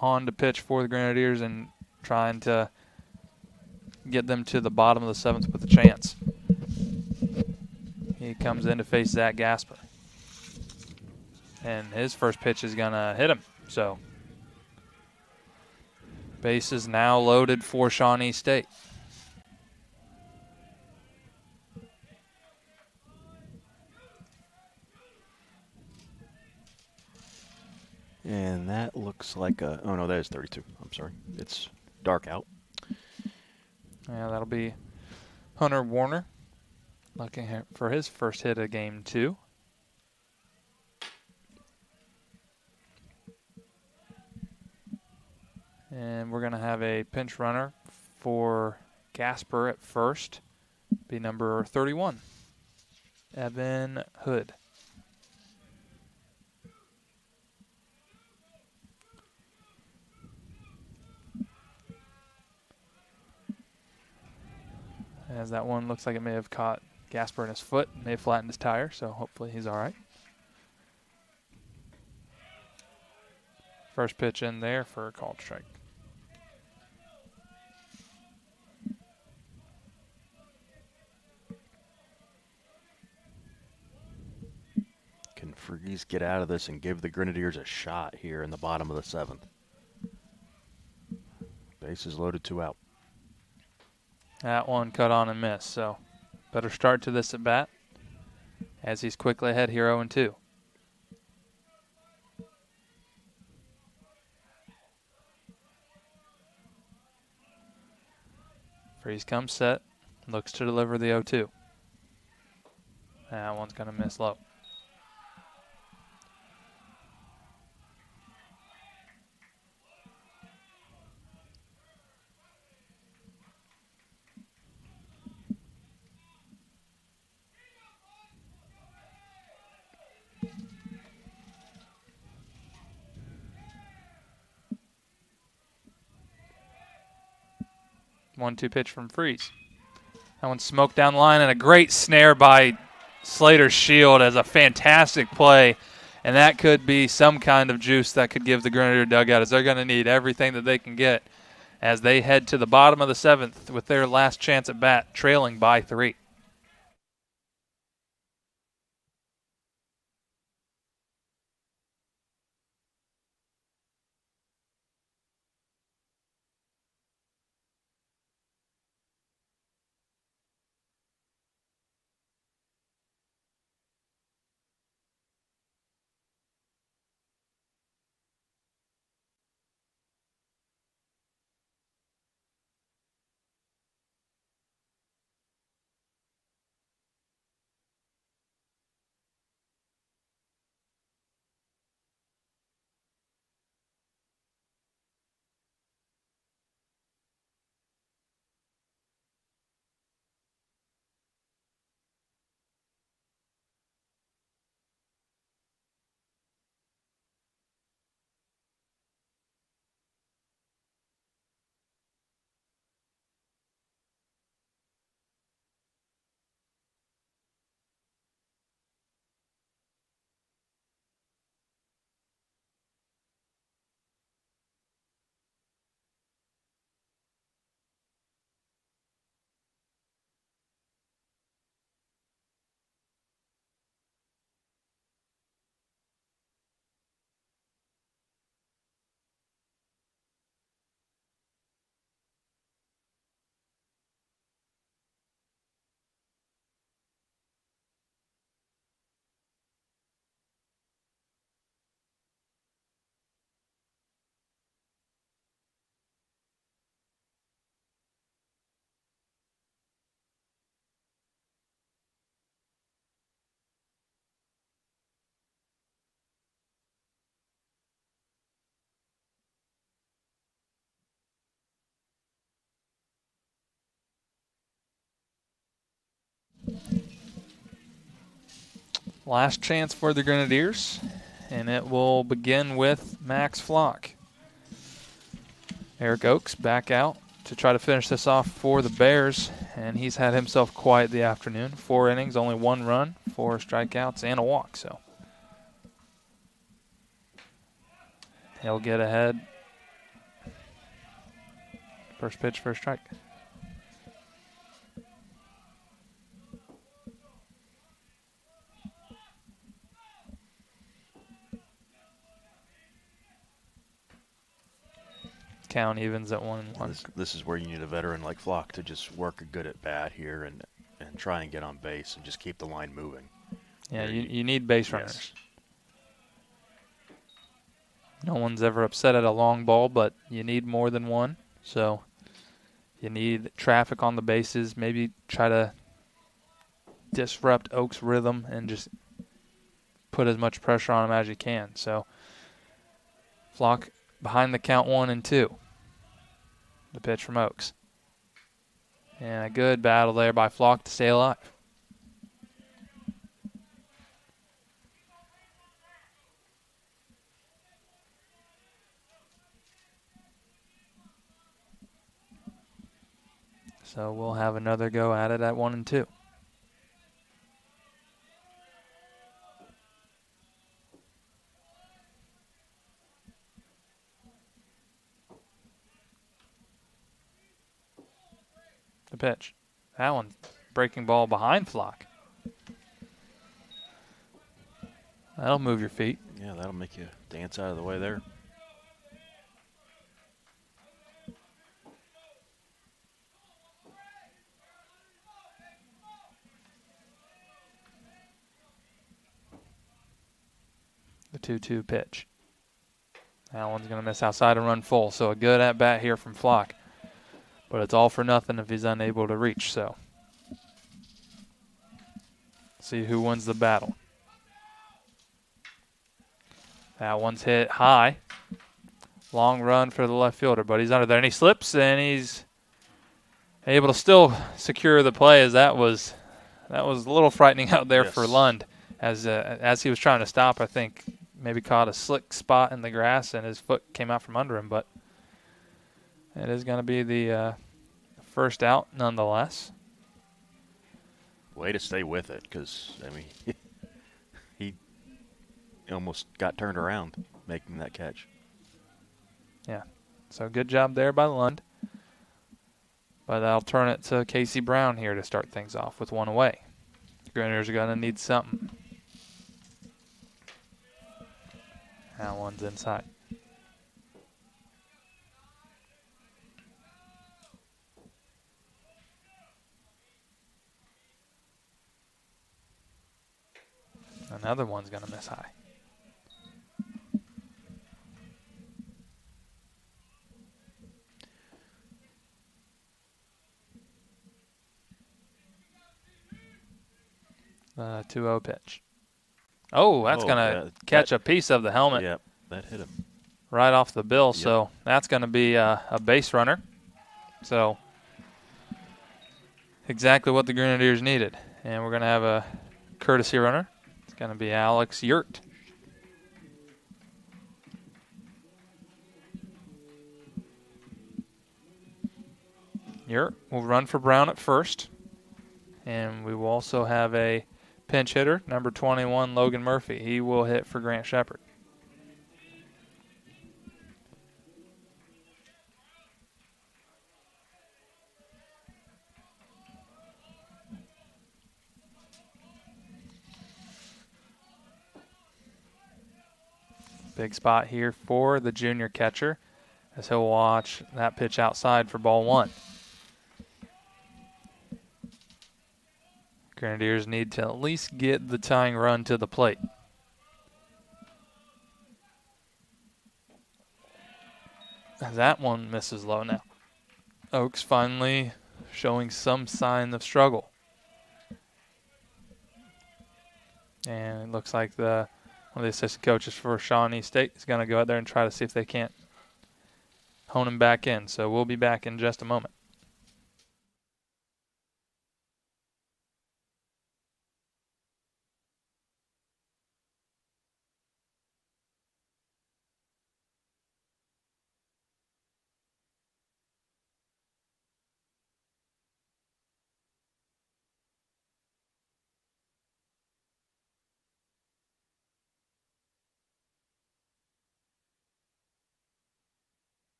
on to pitch for the Grenadiers and trying to get them to the bottom of the 7th with a chance. He comes in to face Zach Gasper. And his first pitch is going to hit him. So base is now loaded for Shawnee State. And that looks like a, oh no, that is 32. I'm sorry. It's dark out. Yeah, that'll be Hunter Warner looking for his first hit of game 2. And we're going to have a pinch runner for Gasper at first. Be number 31, Evan Hood. As that one looks like it may have caught Gasper in his foot, may have flattened his tire, so hopefully he's all right. First pitch in there for a called strike. Can Freeze get out of this and give the Grenadiers a shot here in the bottom of the 7th? Bases loaded, 2 out. That one cut on and missed, so better start to this at bat as he's quickly ahead here 0-2. Freeze comes set, looks to deliver the 0-2. That one's going to miss low. One-two pitch from Freeze. That one smoked down the line, and a great snare by Slater Shield as a fantastic play. And that could be some kind of juice that could give the Grenadier dugout, as they're going to need everything that they can get as they head to the bottom of the 7th with their last chance at bat, trailing by 3. Last chance for the Grenadiers, and it will begin with Max Flock. Eric Oakes back out to try to finish this off for the Bears, and he's had himself quite the afternoon. 4 innings, only 1 run, 4 strikeouts, and a walk. So he'll get ahead. First pitch for a strike. Count evens at 1-1. This is where you need a veteran like Flock to just work a good at bat here and try and get on base and just keep the line moving. Yeah, you need base runners. No one's ever upset at a long ball, but you need more than one. So You need traffic on the bases. Maybe try to disrupt Oaks' rhythm and just put as much pressure on him as you can. So Flock behind the count 1-2. The pitch from Oaks. And a good battle there by Flock to stay alive. So we'll have another go at it at 1-2. The pitch. That one's breaking ball behind Flock. That'll move your feet. Yeah, that'll make you dance out of the way there. The 2-2 pitch. That one's going to miss outside and run full. So a good at-bat here from Flock. But it's all for nothing if he's unable to reach. So see who wins the battle. That one's hit high. Long run for the left fielder, but he's under there. And he slips, and he's able to still secure the play, as that was a little frightening out there for Lund. As he was trying to stop, I think maybe caught a slick spot in the grass, and his foot came out from under him. But it is going to be the first out nonetheless. Way to stay with it, because, I mean, he almost got turned around making that catch. Yeah, so good job there by Lund. But I'll turn it to Casey Brown here to start things off with one away. Grenadiers are going to need something. That one's inside. Another one's going to miss high. The 2-0 pitch. Oh, that's going to catch a piece of the helmet. Yep, that hit him. Right off the bill, so that's going to be a base runner. So exactly what the Grenadiers needed. And we're going to have a courtesy runner. It's going to be Alex Yurt. Yurt will run for Brown at first. And we will also have a pinch hitter, number 21, Logan Murphy. He will hit for Grant Shepard. Big spot here for the junior catcher as he'll watch that pitch outside for ball one. Grenadiers need to at least get the tying run to the plate. That one misses low now. Oaks finally showing some sign of struggle. And it looks like one of the assistant coaches for Shawnee State is going to go out there and try to see if they can't hone him back in. So we'll be back in just a moment.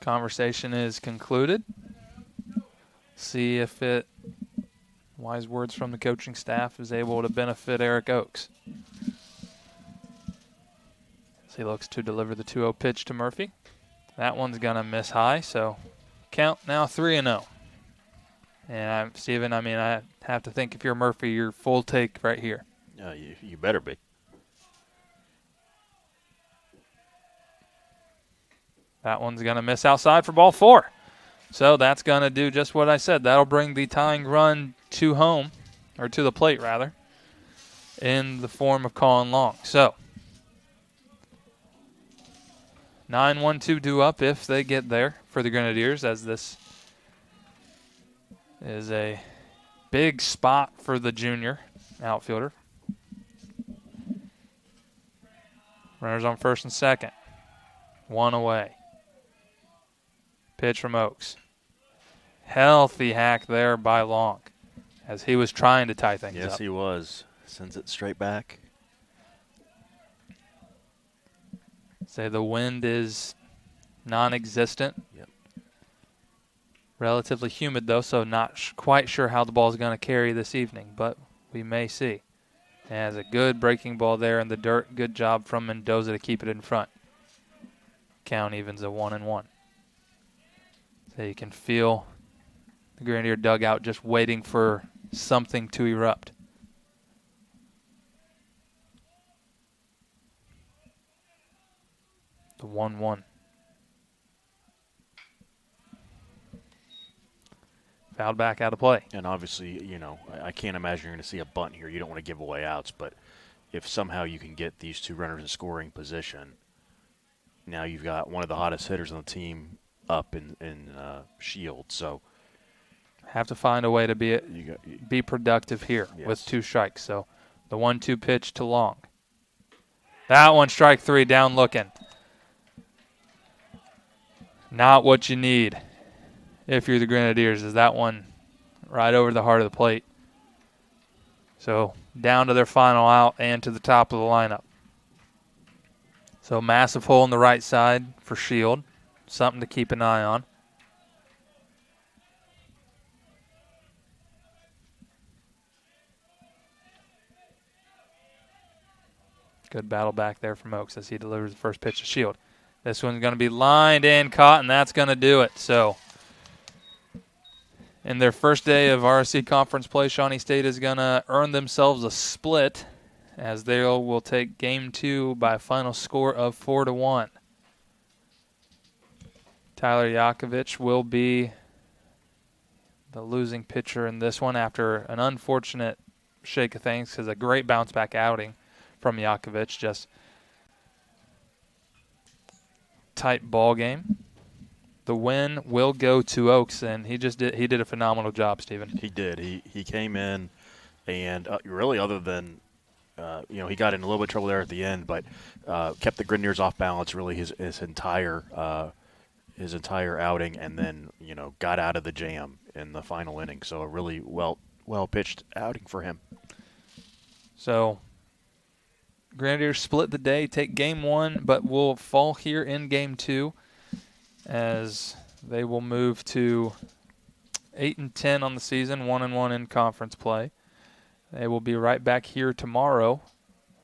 Conversation is concluded. See if wise words from the coaching staff is able to benefit Eric Oaks. As he looks to deliver the 2-0 pitch to Murphy. That one's going to miss high, so count now 3-0. And Steven, I have to think if you're Murphy, you're full take right here. You better be. That one's going to miss outside for ball 4. So that's going to do just what I said. That'll bring the tying run to home, or to the plate, rather, in the form of Colin Long. So 9-1-2 due up if they get there for the Grenadiers, as this is a big spot for the junior outfielder. Runners on first and second. 1 away. Pitch from Oaks. Healthy hack there by Long as he was trying to tie things up. Yes, he was. Sends it straight back. Say the wind is non-existent. Yep. Relatively humid, though, so not quite sure how the ball is going to carry this evening, but we may see. And has a good breaking ball there in the dirt. Good job from Mendoza to keep it in front. Count evens a 1-1. So you can feel the Grenadier dugout just waiting for something to erupt. The 1-1. Fouled back out of play. And obviously, you know, I can't imagine you're going to see a bunt here. You don't want to give away outs, but if somehow you can get these two runners in scoring position, now you've got one of the hottest hitters on the team up in Shield. So have to find a way to be productive here with 2 strikes. So the 1-2 pitch to Long. That one, strike 3, down looking. Not what you need if you're the Grenadiers, is that one right over the heart of the plate. So down to their final out and to the top of the lineup. So massive hole in the right side for Shield. Something to keep an eye on. Good battle back there from Oaks as he delivers the first pitch to Shield. This one's going to be lined and caught, and that's going to do it. So in their first day of RSC conference play, Shawnee State is going to earn themselves a split as they will take Game 2 by a final score of 4-1. Tyler Yakovich will be the losing pitcher in this one after an unfortunate shake of things, because a great bounce-back outing from Yakovich. Just tight ball game. The win will go to Oaks, and he did a phenomenal job, Stephen. He did. He came in, and really other than he got in a little bit of trouble there at the end, but kept the Grenadiers off balance really his entire outing, and then got out of the jam in the final inning. So a really well pitched outing for him. So Grenadiers split the day, take Game 1, but will fall here in Game 2 as they will move to 8-10 on the season, 1-1 in conference play. They will be right back here tomorrow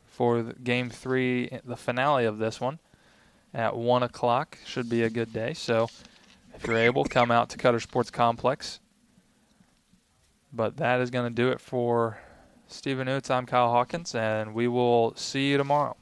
for Game 3, the finale of this one, at 1 o'clock. Should be a good day. So if you're able, come out to Cutter Sports Complex. But that is going to do it for Stephen Oots. I'm Kyle Hawkins, and we will see you tomorrow.